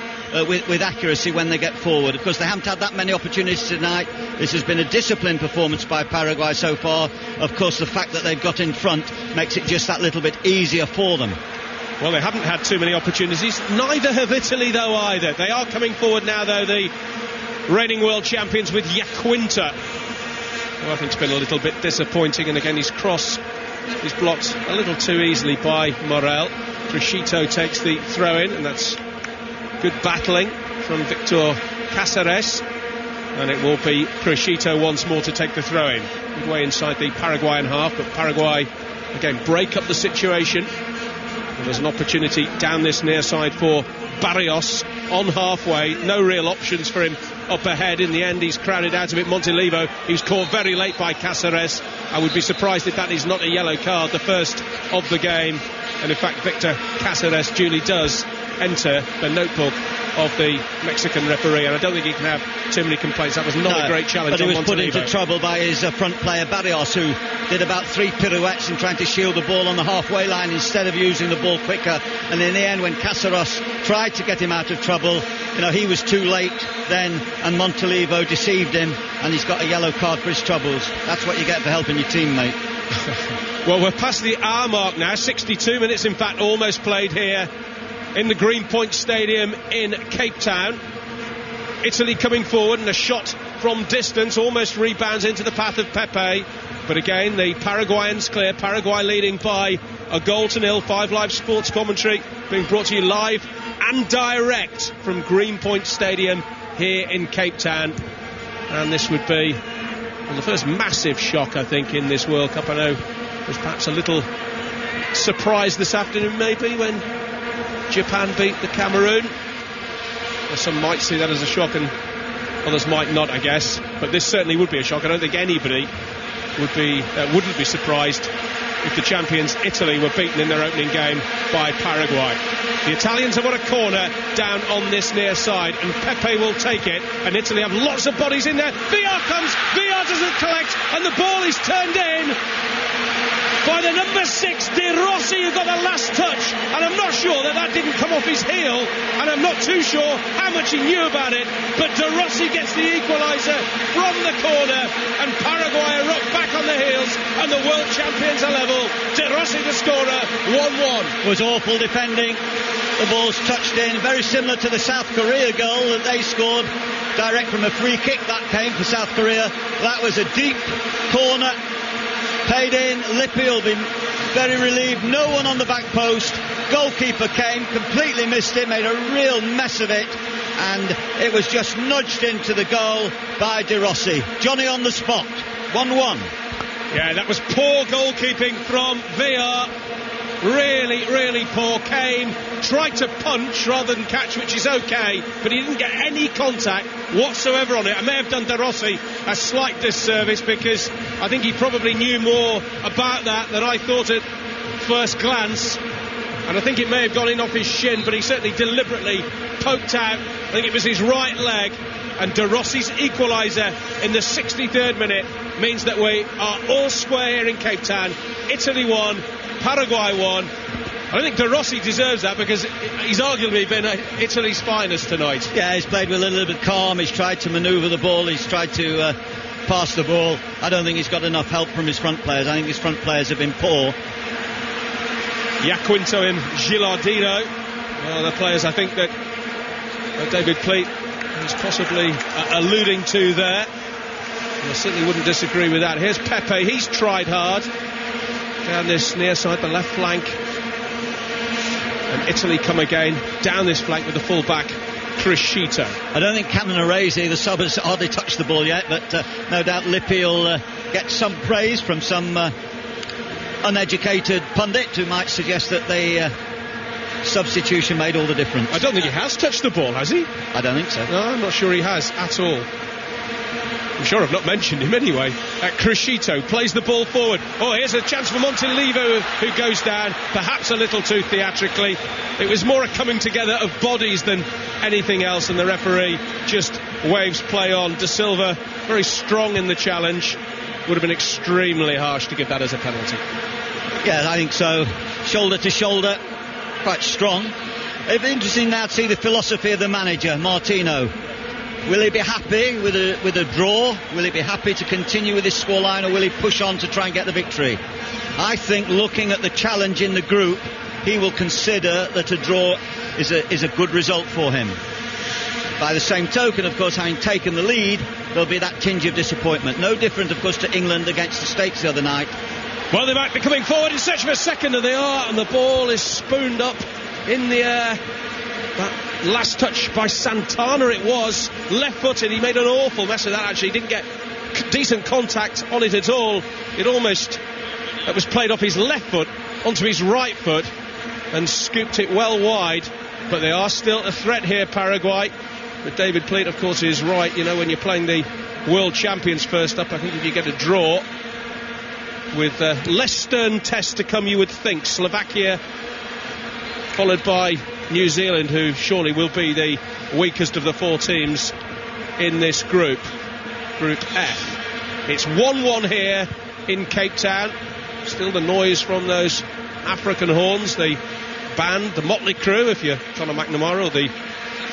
with accuracy when they get forward. Of course, they haven't had that many opportunities tonight. This has been a disciplined performance by Paraguay so far. Of course, the fact that they've got in front makes it just that little bit easier for them. Well, they haven't had too many opportunities. Neither have Italy, though, either. They are coming forward now, though, the reigning world champions, with Iaquinta, who I think's been a little bit disappointing. And again, his cross is blocked a little too easily by Morel. Crescito takes the throw-in, and that's good battling from Victor Cáceres. And it will be Crescito once more to take the throw-in. Midway inside the Paraguayan half, but Paraguay, again, break up the situation. And there's an opportunity down this near side for Barrios on halfway. No real options for him up ahead. In the end, he's crowded out of it. Montolivo, he's caught very late by Cáceres. I would be surprised if that is not a yellow card, the first of the game. And in fact, Victor Cáceres duly does enter the notebook of the Mexican referee, and I don't think he can have too many complaints. That was not a great challenge. But he was put into trouble by his front player Barrios, who did about 3 pirouettes in trying to shield the ball on the halfway line instead of using the ball quicker. And in the end, when Cáceres tried to get him out of trouble, he was too late then, and Montolivo deceived him, and he's got a yellow card for his troubles. That's what you get for helping your teammate. Well, we're past the hour mark now. 62 minutes, in fact, almost played here in the Greenpoint Stadium in Cape Town. Italy coming forward, and a shot from distance almost rebounds into the path of Pepe. But again, the Paraguayans clear. Paraguay leading by a 1-0. 5 Live Sports commentary being brought to you live and direct from Greenpoint Stadium here in Cape Town. And this would be the first massive shock, I think, in this World Cup. I know there's perhaps a little surprise this afternoon, maybe, when Japan beat the Cameroon. Well, some might see that as a shock and others might not, I guess. But this certainly would be a shock. I don't think anybody wouldn't be surprised if the champions Italy were beaten in their opening game by Paraguay. The Italians have got a corner down on this near side, and Pepe will take it, and Italy have lots of bodies in there. Villar comes, Villar doesn't collect, and the ball is turned in by the number 6, De Rossi, who got the last touch, and I'm not sure that didn't come off his heel, and I'm not too sure how much he knew about it, but De Rossi gets the equaliser from the corner, and Paraguay are up back on the heels, and the world champions are level. De Rossi the scorer, 1-1. It was awful defending. The ball's touched in, very similar to the South Korea goal that they scored direct from a free kick that came for South Korea. That was a deep corner, played in. Lippi will be very relieved. No one on the back post. Goalkeeper came, completely missed it, made a real mess of it, and it was just nudged into the goal by De Rossi. Johnny on the spot. 1-1. Yeah, that was poor goalkeeping from Villar. Really, really poor. Came, tried to punch rather than catch, which is okay, but he didn't get any contact whatsoever on it. I may have done De Rossi a slight disservice, because I think he probably knew more about that than I thought at first glance, and I think it may have gone in off his shin, but he certainly deliberately poked out. I think it was his right leg, and De Rossi's equaliser in the 63rd minute means that we are all square here in Cape Town. Italy won, Paraguay won. I think De Rossi deserves that, because he's arguably been Italy's finest tonight. Yeah, he's played with a little bit calm. He's tried to manoeuvre the ball. He's tried to pass the ball. I don't think he's got enough help from his front players. I think his front players have been poor. Iaquinta and Gilardino are the players I think that David Pleat is possibly alluding to there. And I certainly wouldn't disagree with that. Here's Pepe. He's tried hard down this near side, the left flank. And Italy come again down this flank with the full-back Crescito. I don't think Camoranesi, the sub, has hardly touched the ball yet, but no doubt Lippi will get some praise from some uneducated pundit who might suggest that they substitution made all the difference. I don't think he has touched the ball, has he? I don't think so. No, I'm not sure he has at all. I'm sure I've not mentioned him anyway. Crescito plays the ball forward. Oh, here's a chance for Montolivo, who goes down, perhaps a little too theatrically. It was more a coming together of bodies than anything else, and the referee just waves play on. De Silva, very strong in the challenge. Would have been extremely harsh to give that as a penalty. Yeah, I think so. Shoulder to shoulder, quite strong. It'd be interesting now to see the philosophy of the manager, Martino. Will he be happy with a draw? Will he be happy to continue with this scoreline, or will he push on to try and get the victory? I think, looking at the challenge in the group, he will consider that a draw is a good result for him. By the same token, of course, having taken the lead, there'll be that tinge of disappointment. No different, of course, to England against the States the other night. Well, they might be coming forward in search of a second, and they are, and the ball is spooned up in the air. That last touch by Santana, it was left-footed. He made an awful mess of that, actually. He didn't get decent contact on it at all. It was played off his left foot onto his right foot and scooped it well wide. But they are still a threat here, Paraguay. But David Pleat, of course, is right. You know, when you're playing the world champions first up, I think if you get a draw with less stern tests to come, you would think. Slovakia followed by New Zealand, who surely will be the weakest of the four teams in this group F. It's 1-1 here in Cape Town. Still the noise from those African horns, the band, the Motley Crew, if you're Conor McNamara, or the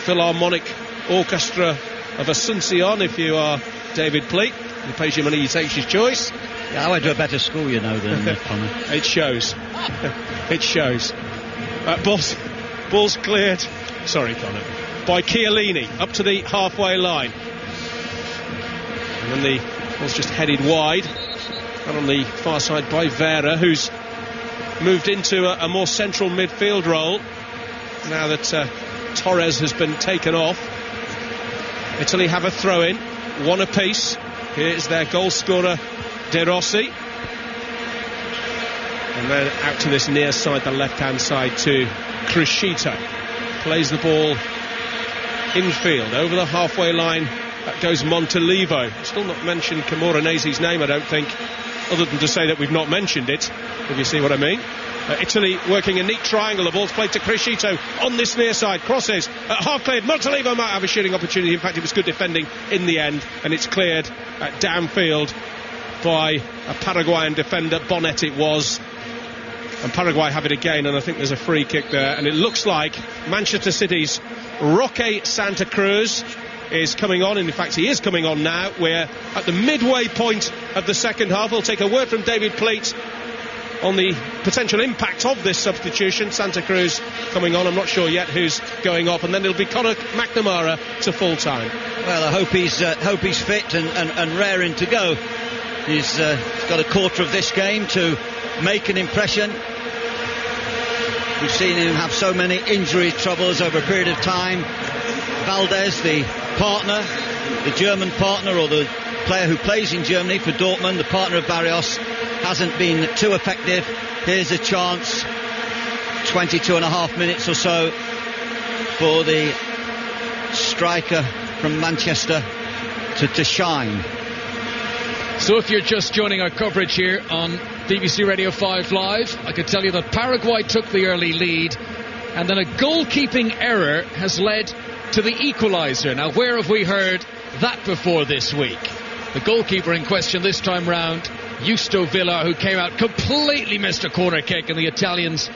Philharmonic Orchestra of Asuncion, if you are David Pleat. He pays your money, he takes his choice. Yeah, I went to a better school, you know, than Conor. It shows. It shows. Ball's cleared, sorry Conor, by Chiellini up to the halfway line. And then the ball's just headed wide. And on the far side by Vera, who's moved into a more central midfield role now that Torres has been taken off. Italy have a throw-in, one apiece. Here's their goal scorer, De Rossi. And then out to this near side, the left-hand side to Crescito. Plays the ball infield, over the halfway line. That goes Montolivo. Still not mentioned Camoranese's name, I don't think, other than to say that we've not mentioned it, if you see what I mean. Italy working a neat triangle. The ball's played to Crescito on this near side. Crosses, half cleared. Montolivo might have a shooting opportunity. In fact, it was good defending in the end, and it's cleared downfield by a Paraguayan defender. Bonnet it was. And Paraguay have it again, and I think there's a free kick there. And it looks like Manchester City's Roque Santa Cruz is coming on. In fact, he is coming on now. We're at the midway point of the second half. We'll take a word from David Pleat on the potential impact of this substitution. Santa Cruz coming on. I'm not sure yet who's going off, and then it'll be Conor McNamara to full time. Well, I hope he's fit and raring to go. He's got a quarter of this game to make an impression. We've seen him have so many injury troubles over a period of time. Valdez, the partner, the German partner, or the player who plays in Germany for Dortmund, the partner of Barrios, hasn't been too effective. Here's a chance, 22 and a half minutes or so for the striker from Manchester to shine. So if you're just joining our coverage here on BBC Radio 5 Live, I can tell you that Paraguay took the early lead, and then a goalkeeping error has led to the equaliser. Now, where have we heard that before this week? The goalkeeper in question this time round, Justo Villa, who came out, completely missed a corner kick, and the Italians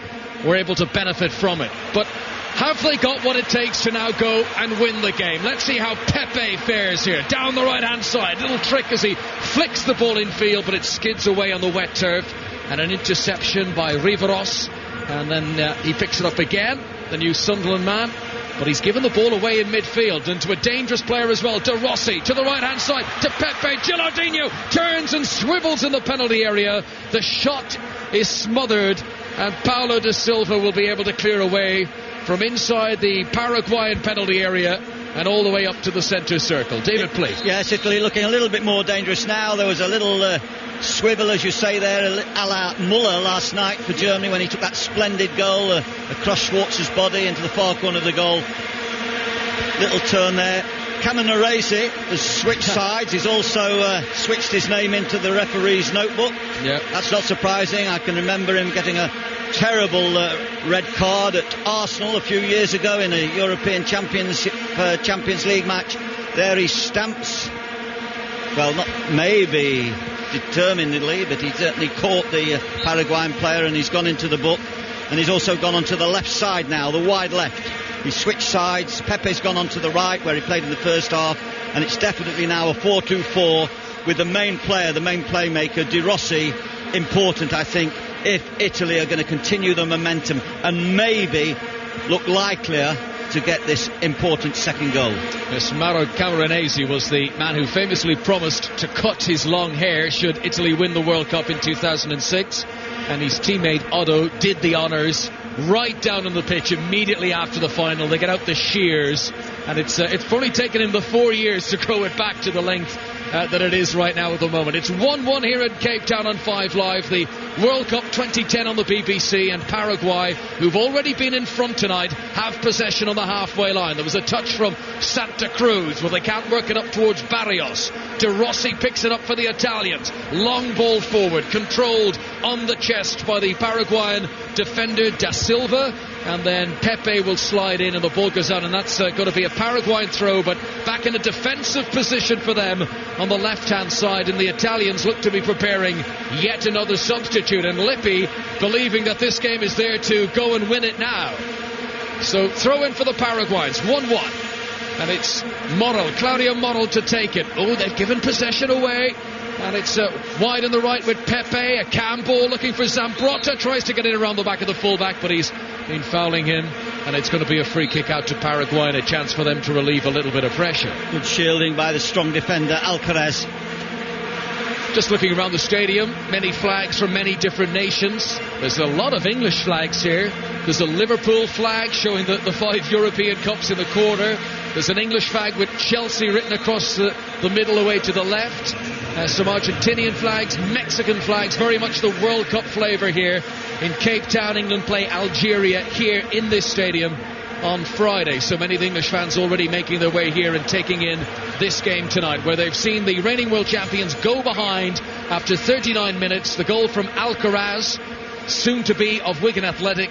were able to benefit from it. But have they got what it takes to now go and win the game? Let's see how Pepe fares here. Down the right-hand side. Little trick as he flicks the ball infield, but it skids away on the wet turf. And an interception by Riveros. And then he picks it up again, the new Sunderland man. But he's given the ball away in midfield, and to a dangerous player as well, De Rossi, to the right-hand side, to Pepe. Gilardino turns and swivels in the penalty area. The shot is smothered, and Paulo da Silva will be able to clear away from inside the Paraguayan penalty area. and all the way up to the centre circle. David, please. Yes, Italy looking a little bit more dangerous now. There was a little swivel, as you say there, a la Muller last night for Germany when he took that splendid goal across Schwartz's body into the far corner of the goal. Little turn there. Camoranesi has switched sides. He's also switched his name into the referee's notebook. Yeah. That's not surprising. I can remember him getting a terrible red card at Arsenal a few years ago in a European Champions League match. There he stamps, well, not maybe determinedly, but he certainly caught the Paraguayan player, and he's gone into the book. And he's also gone onto the left side now, the wide left. He switched sides. Pepe's gone onto the right where he played in the first half, and it's definitely now a 4-2-4 with the main player, the main playmaker, De Rossi, important, I think, if Italy are going to continue the momentum and maybe look likelier to get this important second goal. Yes, Mauro Camoranesi was the man who famously promised to cut his long hair should Italy win the World Cup in 2006, and his teammate Otto did the honours right down on the pitch immediately after the final. They get out the shears, and it's probably taken him the 4 years to grow it back to the length that it is right now at the moment. It's 1-1 here in Cape Town on 5 Live. The World Cup 2010 on the BBC, and Paraguay, who've already been in front tonight, have possession on the halfway line. There was a touch from Santa Cruz, well, they can't work it up towards Barrios. De Rossi picks it up for the Italians. Long ball forward, controlled on the chest by the Paraguayan defender Da Silva, and then Pepe will slide in and the ball goes out, and that's going to be a Paraguayan throw, but back in a defensive position for them on the left hand side, and the Italians look to be preparing yet another substitute, and Lippi believing that this game is there to go and win it now. So throw in for the Paraguayans, 1-1, and it's Claudio Morel to take it. Oh, they've given possession away, and it's wide on the right with Pepe. A cam ball looking for Zambrotta, tries to get it around the back of the fullback, but he's been fouling him, and it's going to be a free kick out to Paraguay and a chance for them to relieve a little bit of pressure. Good shielding by the strong defender Alcaraz. Just looking around the stadium, many flags from many different nations. There's a lot of English flags here. There's a Liverpool flag showing the 5 European Cups in the corner. There's an English flag with Chelsea written across the middle away to the left. Some Argentinian flags, Mexican flags, very much the World Cup flavour here in Cape Town. England play Algeria here in this stadium on Friday. So many of the English fans already making their way here and taking in this game tonight, where they've seen the reigning world champions go behind after 39 minutes. The goal from Alcaraz, soon to be of Wigan Athletic,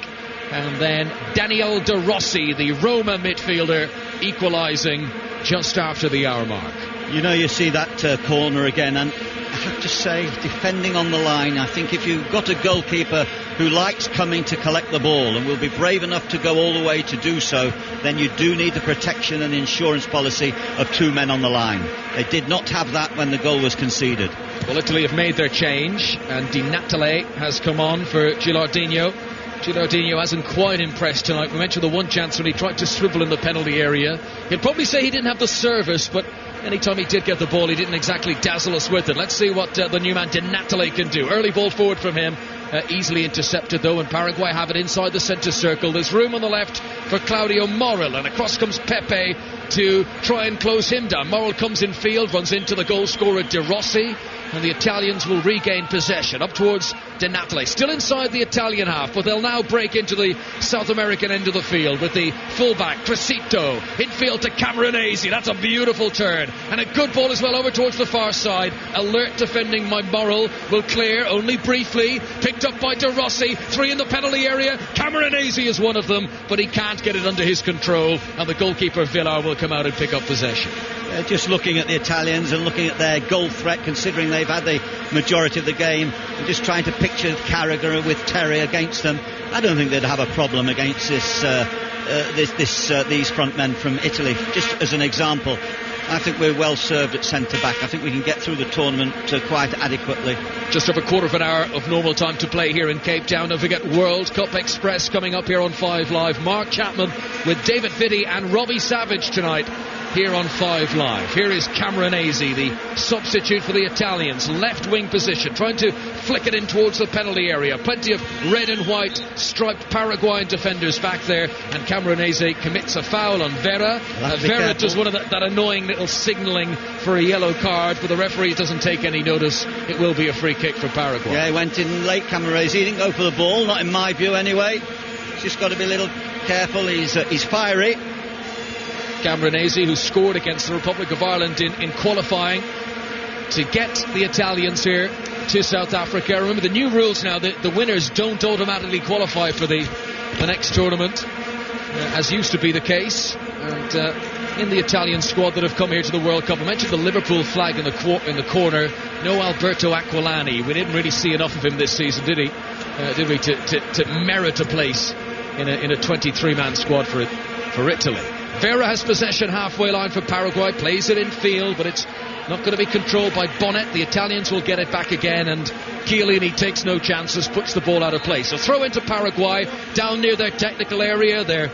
and then Daniel De Rossi, the Roma midfielder, equalising just after the hour mark. You know, you see that corner again, and I have to say, defending on the line, I think if you've got a goalkeeper who likes coming to collect the ball and will be brave enough to go all the way to do so, then you do need the protection and insurance policy of 2 men on the line. They did not have that when the goal was conceded. Well, Italy have made their change, and Di Natale has come on for Gilardino. Gilardino hasn't quite impressed tonight. We mentioned the one chance when he tried to swivel in the penalty area. He'd probably say he didn't have the service, but anytime he did get the ball, he didn't exactly dazzle us with it. Let's see what the new man Di Natale can do. Early ball forward from him, easily intercepted though, and Paraguay have it inside the centre circle. There's room on the left for Claudio Morel, and across comes Pepe to try and close him down. Morel comes in field, runs into the goal scorer De Rossi, and the Italians will regain possession up towards Di Natale, still inside the Italian half, but they'll now break into the South American end of the field with the fullback Crescito infield to Camoranesi. That's a beautiful turn, and a good ball as well over towards the far side. Alert defending by Morel, will clear only briefly, picked up by De Rossi. 3 in the penalty area. Camoranesi is one of them, but he can't get it under his control, and the goalkeeper Villar will come out and pick up possession. Just looking at the Italians and looking at their goal threat, considering they've had the majority of the game, and just trying to picture Carragher with Terry against them, I don't think they'd have a problem against these front men from Italy. Just as an example, I think we're well served at centre-back. I think we can get through the tournament quite adequately. Just over a quarter of an hour of normal time to play here in Cape Town. Don't forget World Cup Express coming up here on 5 Live. Mark Chapman with David Vitti and Robbie Savage tonight here on 5 Live. Here is Camoranesi, the substitute for the Italians, left wing position, trying to flick it in towards the penalty area. Plenty of red and white striped Paraguayan defenders back there, and Camoranesi commits a foul on Vera. Vera does one of that annoying little signalling for a yellow card, but the referee doesn't take any notice. It will be a free kick for Paraguay. Yeah, he went in late, Camoranesi. He didn't go for the ball, not in my view anyway. He's just got to be a little careful. He's fiery. Camoranesi, who scored against the Republic of Ireland in qualifying to get the Italians here to South Africa. Remember the new rules now, the winners don't automatically qualify for the next tournament, as used to be the case. And in the Italian squad that have come here to the World Cup, I mentioned the Liverpool flag in the corner. No Alberto Aquilani. We didn't really see enough of him this season, did we, to merit a place in a 23-man squad for Italy. Vera has possession halfway line for Paraguay, plays it in field, but it's not going to be controlled by Bonnet. The Italians will get it back again, and Chiellini takes no chances, puts the ball out of play. So throw into Paraguay, down near their technical area. Their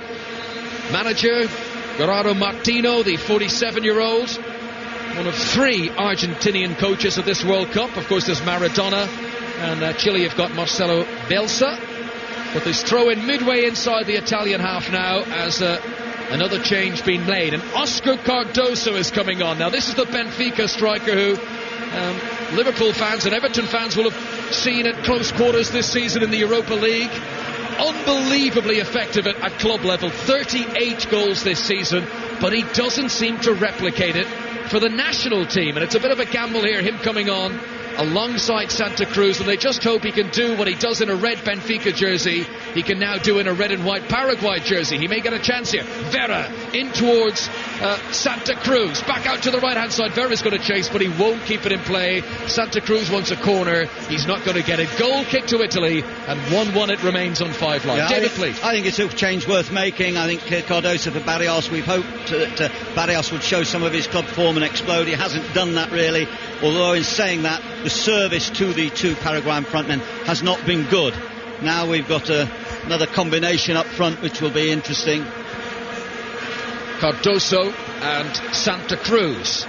manager, Gerardo Martino, the 47-year-old, one of 3 Argentinian coaches of this World Cup. Of course, there's Maradona, and Chile have got Marcelo Bielsa. But there's throw in midway inside the Italian half now as another change being made, and Oscar Cardoso is coming on. Now this is the Benfica striker who Liverpool fans and Everton fans will have seen at close quarters this season in the Europa League. Unbelievably effective at club level, 38 goals this season, but he doesn't seem to replicate it for the national team, and it's a bit of a gamble here, him coming on alongside Santa Cruz, and they just hope he can do what he does in a red Benfica jersey, he can now do in a red and white Paraguay jersey. He may get a chance here. Vera in towards Santa Cruz, back out to the right hand side. Vera's going to chase, but he won't keep it in play. Santa Cruz wants a corner, he's not going to get it. Goal kick to Italy, and 1-1 it remains on 5 Live. Yeah, David, please. I think it's a change worth making. I think Cardoso for Barrios, we've hoped that Barrios would show some of his club form and explode. He hasn't done that really, although in saying that, the service to the 2 Paraguayan frontmen has not been good. Now we've got another combination up front which will be interesting. Cardoso and Santa Cruz.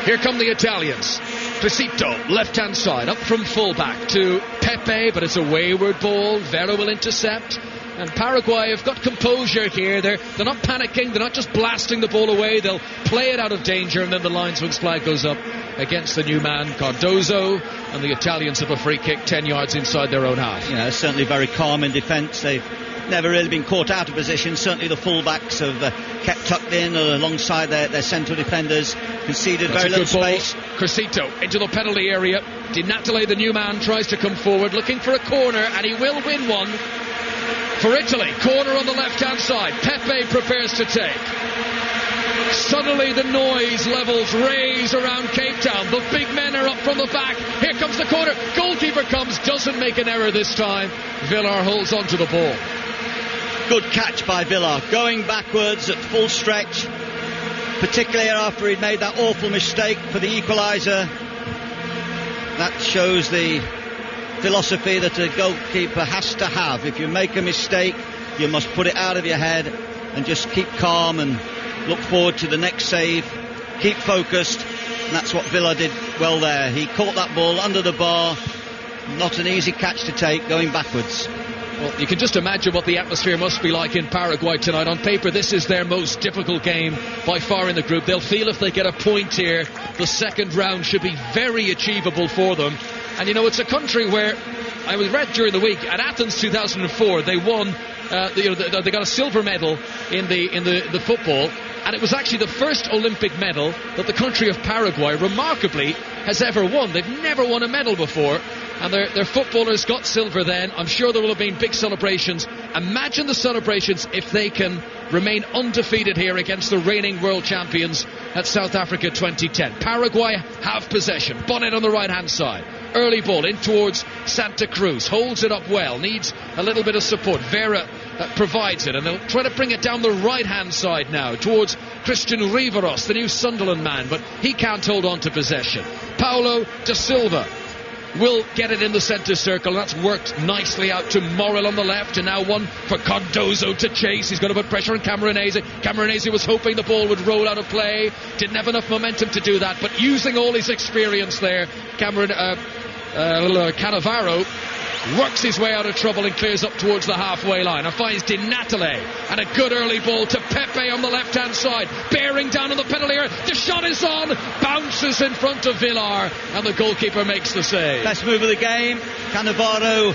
Here come the Italians. Crescito, left-hand side, up from full-back to Pepe, but it's a wayward ball. Vera will intercept. And Paraguay have got composure here. They're not panicking. They're not just blasting the ball away. They'll play it out of danger, and then the linesman's flag goes up against the new man, Cardoso, and the Italians have a free kick 10 yards inside their own half. Yeah, certainly very calm in defence. They've never really been caught out of position. Certainly the full-backs have kept tucked in alongside their central defenders. Conceded very little space. Crescito into the penalty area. Di Natale, the new man, tries to come forward, looking for a corner, and he will win one. For Italy, corner on the left-hand side. Pepe prepares to take. Suddenly the noise levels raise around Cape Town. The big men are up from the back. Here comes the corner. Goalkeeper comes, doesn't make an error this time. Villar holds on to the ball. Good catch by Villar, going backwards at full stretch, particularly after he'd made that awful mistake for the equaliser. That shows the philosophy that a goalkeeper has to have. If you make a mistake, you must put it out of your head and just keep calm and look forward to the next save, keep focused, and that's what Villa did well there. He caught that ball under the bar, not an easy catch to take, going backwards. Well, you can just imagine what the atmosphere must be like in Paraguay tonight. On paper, this is their most difficult game by far in the group. They'll feel if they get a point here, the second round should be very achievable for them. And you know, it's a country where I was read during the week at Athens 2004 they won. They got a silver medal in the football, and it was actually the first Olympic medal that the country of Paraguay remarkably has ever won. They've never won a medal before, and their footballers got silver then. I'm sure there will have been big celebrations. Imagine the celebrations if they can remain undefeated here against the reigning world champions at South Africa 2010. Paraguay have possession. Bonnet on the right hand side. Early ball in towards Santa Cruz. Holds it up well. Needs a little bit of support. Vera provides it, and they'll try to bring it down the right hand side now towards Christian Riveros, the new Sunderland man, but he can't hold on to possession. Paulo da Silva will get it in the centre circle, and that's worked nicely out to Morrill on the left, and now one for Cardozo to chase. He's going to put pressure on Camoranesi. Camoranesi was hoping the ball would roll out of play, didn't have enough momentum to do that, but using all his experience there, Cannavaro works his way out of trouble and clears up towards the halfway line and finds Di Natale, and a good early ball to Pepe on the left hand side, bearing down on the penalty area. The shot is on, bounces in front of Villar, and the goalkeeper makes the save. Best move of the game, Cannavaro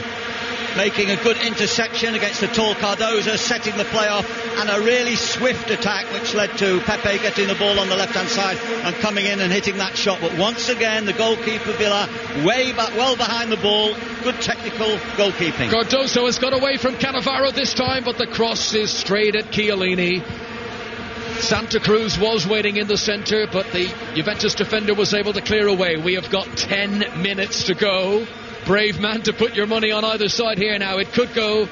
making a good interception against the tall Cardozo, setting the play off, and a really swift attack which led to Pepe getting the ball on the left hand side and coming in and hitting that shot. But once again the goalkeeper Villar way back, well behind the ball. Good technical goalkeeping. Cardozo has got away from Cannavaro this time, but the cross is straight at Chiellini. Santa Cruz was waiting in the centre, but the Juventus defender was able to clear away. We have got 10 minutes to go. Brave man to put your money on either side here now. It could go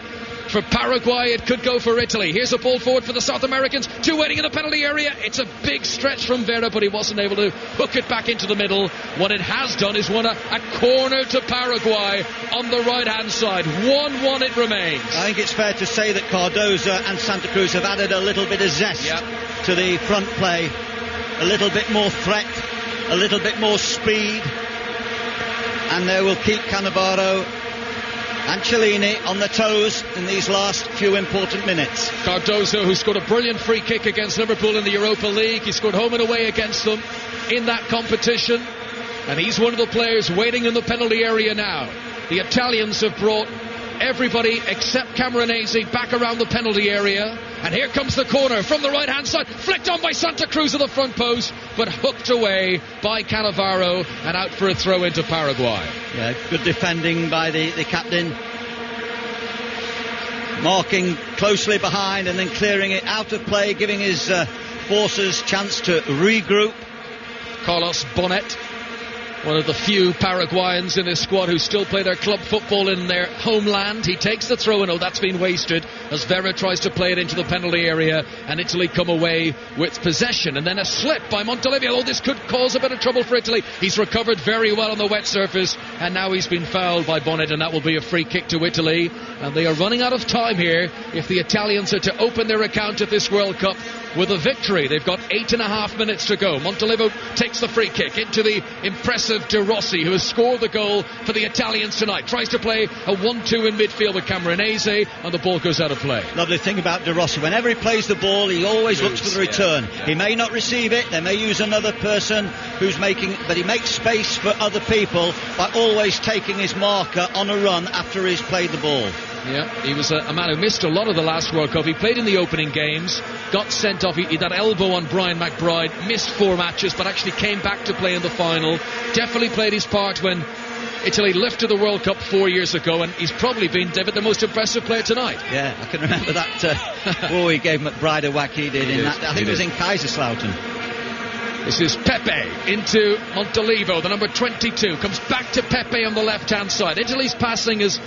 for Paraguay, it could go for Italy. Here's a ball forward for the South Americans. Two waiting in the penalty area. It's a big stretch from Vera, but he wasn't able to hook it back into the middle. What it has done is won a corner to Paraguay on the right hand side. 1-1 it remains. I think it's fair to say that Cardozo and Santa Cruz have added a little bit of zest to the front play. A little bit more threat, a little bit more speed, and they will keep Cannavaro and Chiellini on the toes in these last few important minutes. Cardozo, who scored a brilliant free kick against Liverpool in the Europa League. He scored home and away against them in that competition, and he's one of the players waiting in the penalty area now. The Italians have brought everybody except Camoranesi back around the penalty area, and here comes the corner from the right hand side, flicked on by Santa Cruz at the front post, but hooked away by Cannavaro and out for a throw into Paraguay. Yeah, good defending by the captain, marking closely behind and then clearing it out of play, giving his forces chance to regroup. Carlos Bonet, one of the few Paraguayans in his squad who still play their club football in their homeland. He takes the throw, and that's been wasted as Vera tries to play it into the penalty area, and Italy come away with possession. And then a slip by Montolivo. Oh, this could cause a bit of trouble for Italy. He's recovered very well on the wet surface, and now he's been fouled by Bonnet, and that will be a free kick to Italy. And they are running out of time here if the Italians are to open their account at this World Cup with a victory. They've got 8.5 minutes to go. Montolivo takes the free kick into the impressive De Rossi, who has scored the goal for the Italians tonight. Tries to play a 1-2 in midfield with Camoranesi, and the ball goes out of play. Lovely thing about De Rossi, whenever he plays the ball, he always looks for the return. Yeah. He may not receive it, they may use another person who's making, but he makes space for other people by always taking his marker on a run after he's played the ball. Yeah, he was a man who missed a lot of the last World Cup. He played in the opening games, got sent off. He had that elbow on Brian McBride, missed 4 matches, but actually came back to play in the final. Definitely played his part when Italy lifted the World Cup 4 years ago, and he's probably been, David, the most impressive player tonight. Yeah, I can remember that. He gave McBride a whack he did in that. I think it was in Kaiserslautern. This is Pepe into Montolivo, the number 22. Comes back to Pepe on the left-hand side. Italy's passing has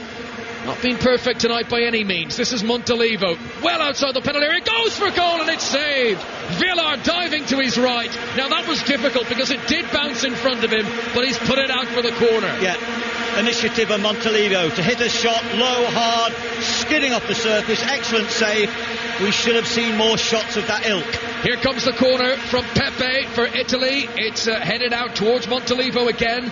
not been perfect tonight by any means. This is Montolivo, well outside the penalty area, goes for goal, and it's saved. Villar diving to his right. Now that was difficult because it did bounce in front of him, but he's put it out for the corner. Yeah, initiative of Montolivo to hit a shot low, hard, skidding off the surface. Excellent save. We should have seen more shots of that ilk. Here comes the corner from Pepe for Italy. It's headed out towards Montolivo again.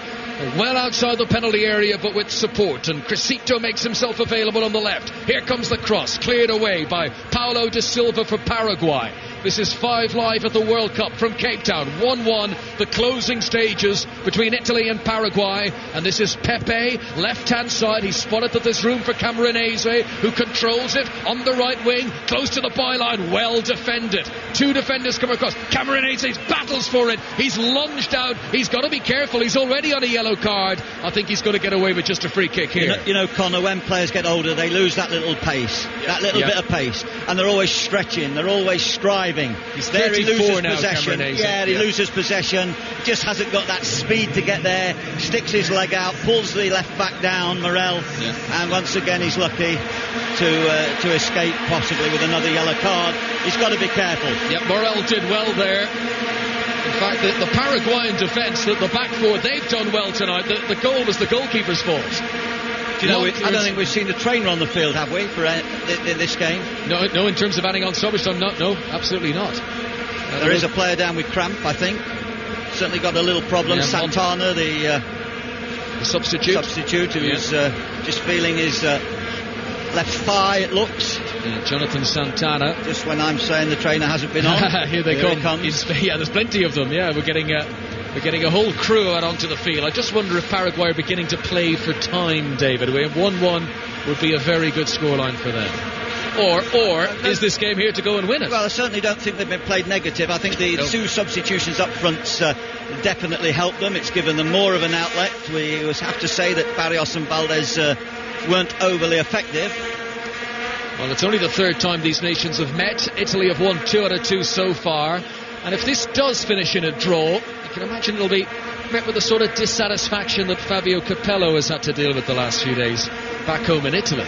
Well outside the penalty area, but with support, and Crescito makes himself available on the left. Here comes the cross, cleared away by Paulo da Silva for Paraguay. This is 5 Live at the World Cup from Cape Town. 1-1, the closing stages between Italy and Paraguay. And this is Pepe, left-hand side. He's spotted that there's room for Camoranesi, who controls it on the right wing, close to the byline, well defended. 2 defenders come across. Camoranesi battles for it. He's lunged out. He's got to be careful. He's already on a yellow card. I think he's going to get away with just a free kick here. You know, Connor, when players get older, they lose that little pace, that little bit of pace, and they're always stretching, they're always striving. He's there, he loses possession. He loses possession. Just hasn't got that speed to get there. Sticks his leg out, pulls the left back down, Morel, and once again he's lucky to escape possibly with another yellow card. He's got to be careful. Yeah, Morel did well there. In fact, the Paraguayan defence, the back four, they've done well tonight. The goal was the goalkeeper's fault. Do you know, I don't think we've seen the trainer on the field, have we, for in this game? No, in terms of adding on stoppage time, no, absolutely not. There is a player down with cramp, I think. Certainly got a little problem. Yeah, Santana, the substitute who's just feeling his left thigh, it looks. Yeah, Jonathan Santana. Just when I'm saying the trainer hasn't been on. Here come. There's plenty of them. Yeah, we're getting a whole crew out onto the field. I just wonder if Paraguay are beginning to play for time, David. 1-1 would be a very good scoreline for them. Or is this game here to go and win it? Well, I certainly don't think they've been played negative. I think the two substitutions up front definitely helped them. It's given them more of an outlet. We have to say that Barrios and Valdez weren't overly effective. Well, it's only the third time these nations have met. Italy have won 2 out of 2 so far. And if this does finish in a draw, I can imagine it'll be met with the sort of dissatisfaction that Fabio Capello has had to deal with the last few days back home in Italy.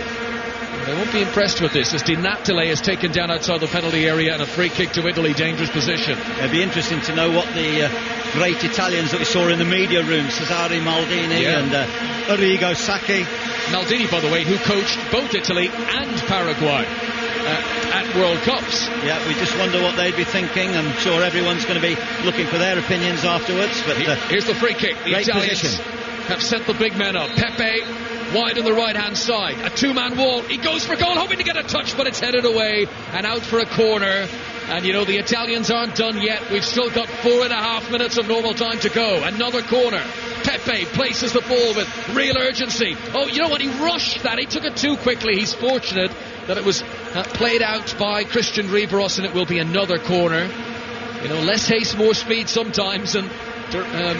They won't be impressed with this, as Di Natale is taken down outside the penalty area and a free kick to Italy, dangerous position. It'd be interesting to know what the great Italians that we saw in the media room, Cesare Maldini and Arrigo Sacchi. Maldini, by the way, who coached both Italy and Paraguay at World Cups. Yeah, we just wonder what they'd be thinking. I'm sure everyone's going to be looking for their opinions afterwards. But here's the free kick. The Italians have sent the big men up. Pepe wide on the right-hand side. A two-man wall. He goes for goal, hoping to get a touch, but it's headed away and out for a corner. And, you know, the Italians aren't done yet. We've still got 4.5 minutes of normal time to go. Another corner. Pepe places the ball with real urgency. Oh, you know what? He rushed that. He took it too quickly. He's fortunate that it was played out by Christian Riveros, and it will be another corner. You know, less haste, more speed sometimes, and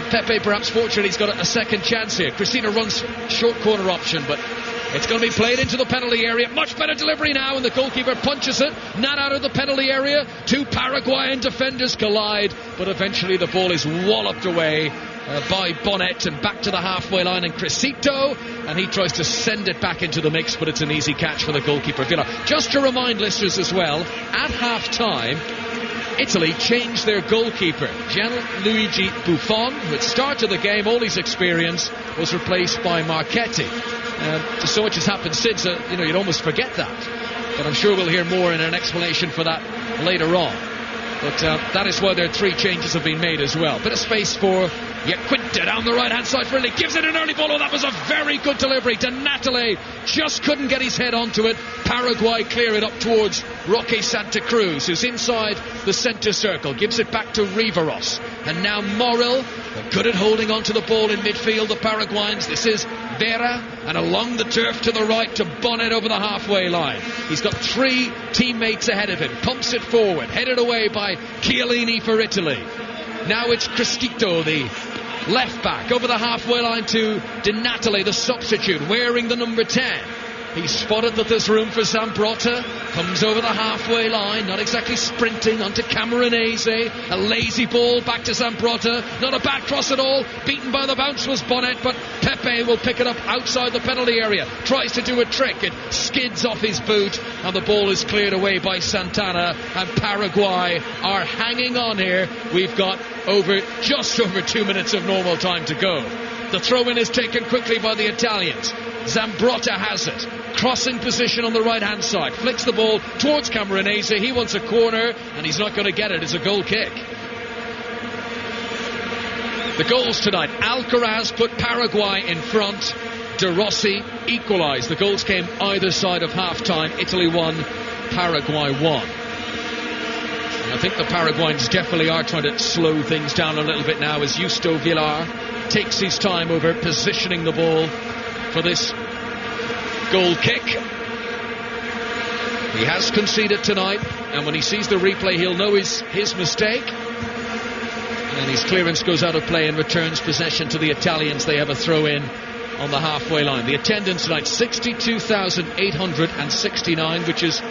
Pepe perhaps fortunate he's got a second chance here. Cristina runs short corner option, but it's going to be played into the penalty area. Much better delivery now, and the goalkeeper punches it. Not out of the penalty area. Two Paraguayan defenders collide, but eventually the ball is walloped away by Bonnet and back to the halfway line, and Crisito, and he tries to send it back into the mix, but it's an easy catch for the goalkeeper Villa. Just to remind listeners as well, at half-time, Italy changed their goalkeeper. Gianluigi Buffon, who had started the game, all his experience, was replaced by Marchetti. So much has happened since, you'd almost forget that. But I'm sure we'll hear more in an explanation for that later on. But that is why their 3 changes have been made as well. Bit of space for Quinta down the right-hand side for Italy. Gives it an early ball. Oh, that was a very good delivery. Di Natale just couldn't get his head onto it. Paraguay clear it up towards Roque Santa Cruz, who's inside the centre circle. Gives it back to Riveros. And now Morel, good at holding onto the ball in midfield, the Paraguayans. This is Vera, and along the turf to the right to Bonnet over the halfway line. He's got 3 teammates ahead of him. Pumps it forward. Headed away by Chiellini for Italy. Now it's Crisito, the left back, over the halfway line to Di Natale, the substitute, wearing the number 10. He's spotted that there's room for Zambrotta. Comes over the halfway line, not exactly sprinting, onto Camoranese. A lazy ball back to Zambrotta. Not a bad cross at all. Beaten by the bounce was Bonnet, but Pepe will pick it up outside the penalty area. Tries to do a trick. It skids off his boot, and the ball is cleared away by Santana. And Paraguay are hanging on here. We've got just over 2 minutes of normal time to go. The throw-in is taken quickly by the Italians. Zambrotta has it. Crossing position on the right-hand side. Flicks the ball towards Camoranese. He wants a corner, and he's not going to get it. It's a goal kick. The goals tonight. Alcaraz put Paraguay in front. De Rossi equalised. The goals came either side of half-time. Italy won. Paraguay won. I think the Paraguayans definitely are trying to slow things down a little bit now as Justo Villar takes his time over positioning the ball for this goal kick. He has conceded tonight, and when he sees the replay he'll know his mistake, and his clearance goes out of play and returns possession to the Italians. They have a throw in on the halfway line. The attendance tonight 62,869, which is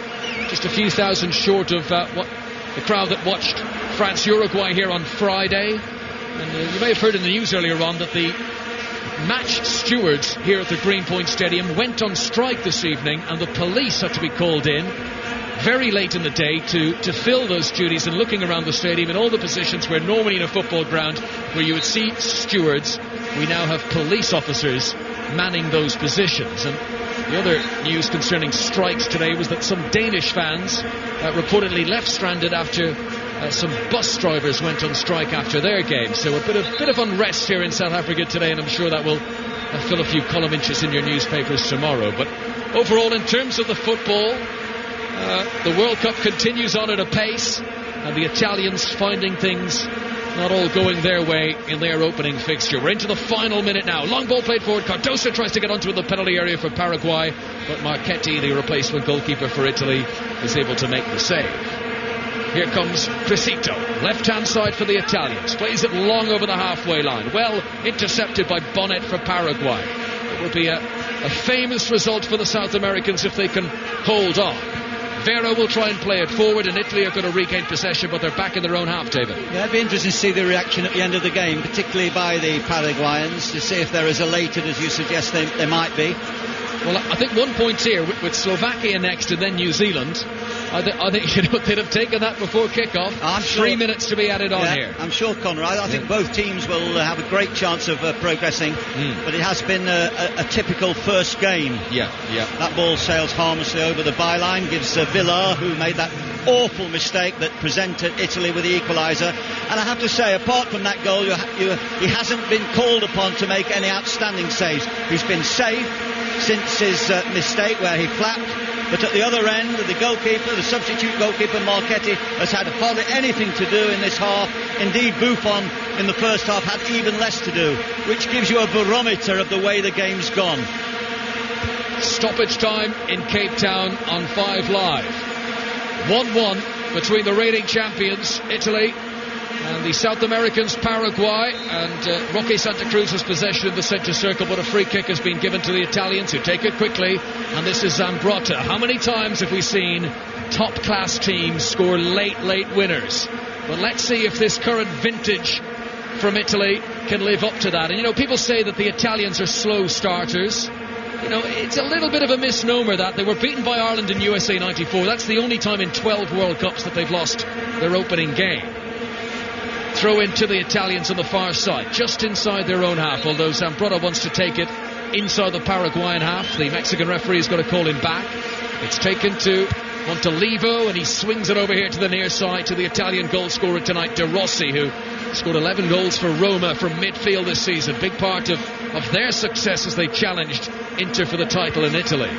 just a few thousand short of what the crowd that watched France-Uruguay here on Friday. And you may have heard in the news earlier on that the match stewards here at the Greenpoint Stadium went on strike this evening, and the police had to be called in very late in the day to fill those duties, and looking around the stadium in all the positions where normally in a football ground where you would see stewards, we now have police officers manning those positions. And the other news concerning strikes today was that some Danish fans reportedly left stranded after some bus drivers went on strike after their game. So a bit of unrest here in South Africa today, and I'm sure that will fill a few column inches in your newspapers tomorrow. But overall, in terms of the football, the World Cup continues on at a pace, and the Italians finding things not all going their way in their opening fixture. We're into the final minute now. Long ball played forward. Cardoso tries to get onto the penalty area for Paraguay, but Marchetti, the replacement goalkeeper for Italy, is able to make the save. Here comes Crisito, left-hand side for the Italians. Plays it long over the halfway line. Well intercepted by Bonnet for Paraguay. It will be a famous result for the South Americans if they can hold on. Vera will try and play it forward, and Italy are going to regain possession, but they're back in their own half, David. Yeah, it'd be interesting to see the reaction at the end of the game, particularly by the Paraguayans, to see if they're as elated as you suggest they might be. Well, I think 1 point here with Slovakia next and then New Zealand. I think they'd have taken that before kick-off. I'm sure, 3 minutes to be added on here. I'm sure, Connor. I think both teams will have a great chance of progressing, but it has been a typical first game. Yeah. That ball sails harmlessly over the byline, gives Villar, who made that awful mistake that presented Italy with the equaliser. And I have to say, apart from that goal, he hasn't been called upon to make any outstanding saves. He's been safe since his mistake where he flapped. But at the other end, the goalkeeper, the substitute goalkeeper, Marchetti, has had hardly anything to do in this half. Indeed, Buffon in the first half had even less to do, which gives you a barometer of the way the game's gone. Stoppage time in Cape Town on 5 Live. 1-1 between the reigning champions, Italy, and the South Americans, Paraguay, and Roque Santa Cruz has possession in the centre circle, but a free kick has been given to the Italians, who take it quickly, and this is Zambrotta. How many times have we seen top-class teams score late winners? But let's see if this current vintage from Italy can live up to that. And, people say that the Italians are slow starters. It's a little bit of a misnomer that they were beaten by Ireland in USA 94. That's the only time in 12 World Cups that they've lost their opening game. Throw into the Italians on the far side, just inside their own half, although Zambrotta wants to take it inside the Paraguayan half. The Mexican referee is going to call him back. It's taken to Montolivo, and he swings it over here to the near side to the Italian goal scorer tonight, De Rossi, who scored 11 goals for Roma from midfield this season. Big part of their success as they challenged Inter for the title in Italy.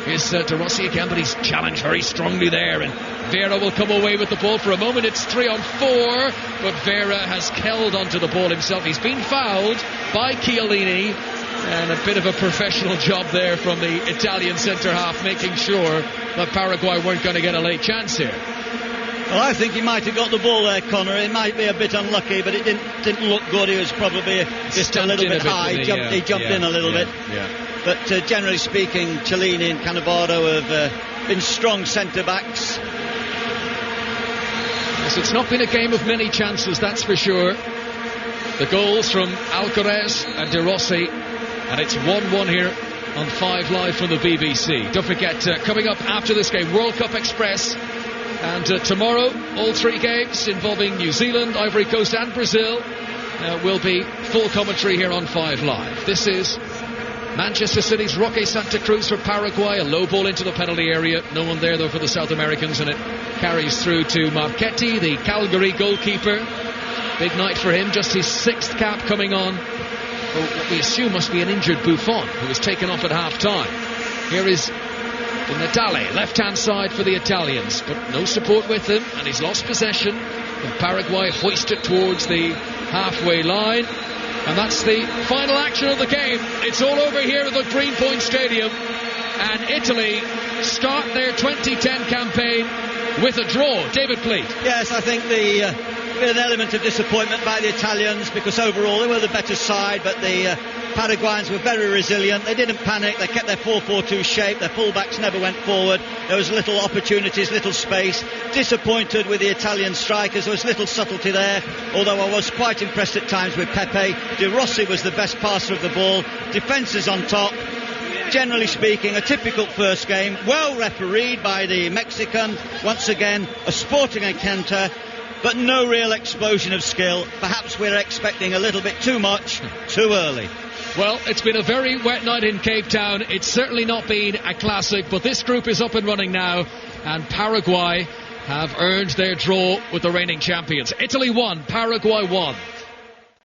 Here's De Rossi again, but he's challenged very strongly there, and Vera will come away with the ball. For a moment it's 3-on-4, but Vera has held onto the ball himself. He's been fouled by Chiellini, and a bit of a professional job there from the Italian centre-half, making sure that Paraguay weren't going to get a late chance here. Well, I think he might have got the ball there, Connor. It might be a bit unlucky, but it didn't look good. He was probably just a little bit high. He jumped in a little bit. Yeah. But generally speaking, Chiellini and Cannavaro have been strong centre-backs. Yes, it's not been a game of many chances, that's for sure. The goals from Alcaraz and De Rossi, and it's 1-1 here on 5 Live from the BBC. Don't forget, coming up after this game, World Cup Express. And tomorrow, all 3 games involving New Zealand, Ivory Coast and Brazil will be full commentary here on 5 Live. This is Manchester City's Roque Santa Cruz for Paraguay. A low ball into the penalty area. No one there, though, for the South Americans, and it carries through to Marchetti, the Calgary goalkeeper. Big night for him, just his 6th cap coming on. What we assume must be an injured Buffon, who was taken off at half-time. Here is Natale, left-hand side for the Italians, but no support with him, and he's lost possession. And Paraguay hoist it towards the halfway line. And that's the final action of the game. It's all over here at the Greenpoint Stadium. And Italy start their 2010 campaign with a draw. David Pleat. Yes, I think an element of disappointment by the Italians, because overall they were the better side, but the Paraguayans were very resilient. They didn't panic. They kept their 4-4-2 shape. Their fullbacks never went forward. There was little opportunities, little space. Disappointed with the Italian strikers. There was little subtlety there, although I was quite impressed at times with Pepe. De Rossi was the best passer of the ball. Defences on top. generally speaking, a typical first game, well refereed by the Mexican. Once again, a sporting encounter, but no real explosion of skill. Perhaps we're expecting a little bit too much, too early. Well, it's been a very wet night in Cape Town. It's certainly not been a classic, but this group is up and running now, and Paraguay have earned their draw with the reigning champions. Italy 1, Paraguay 1.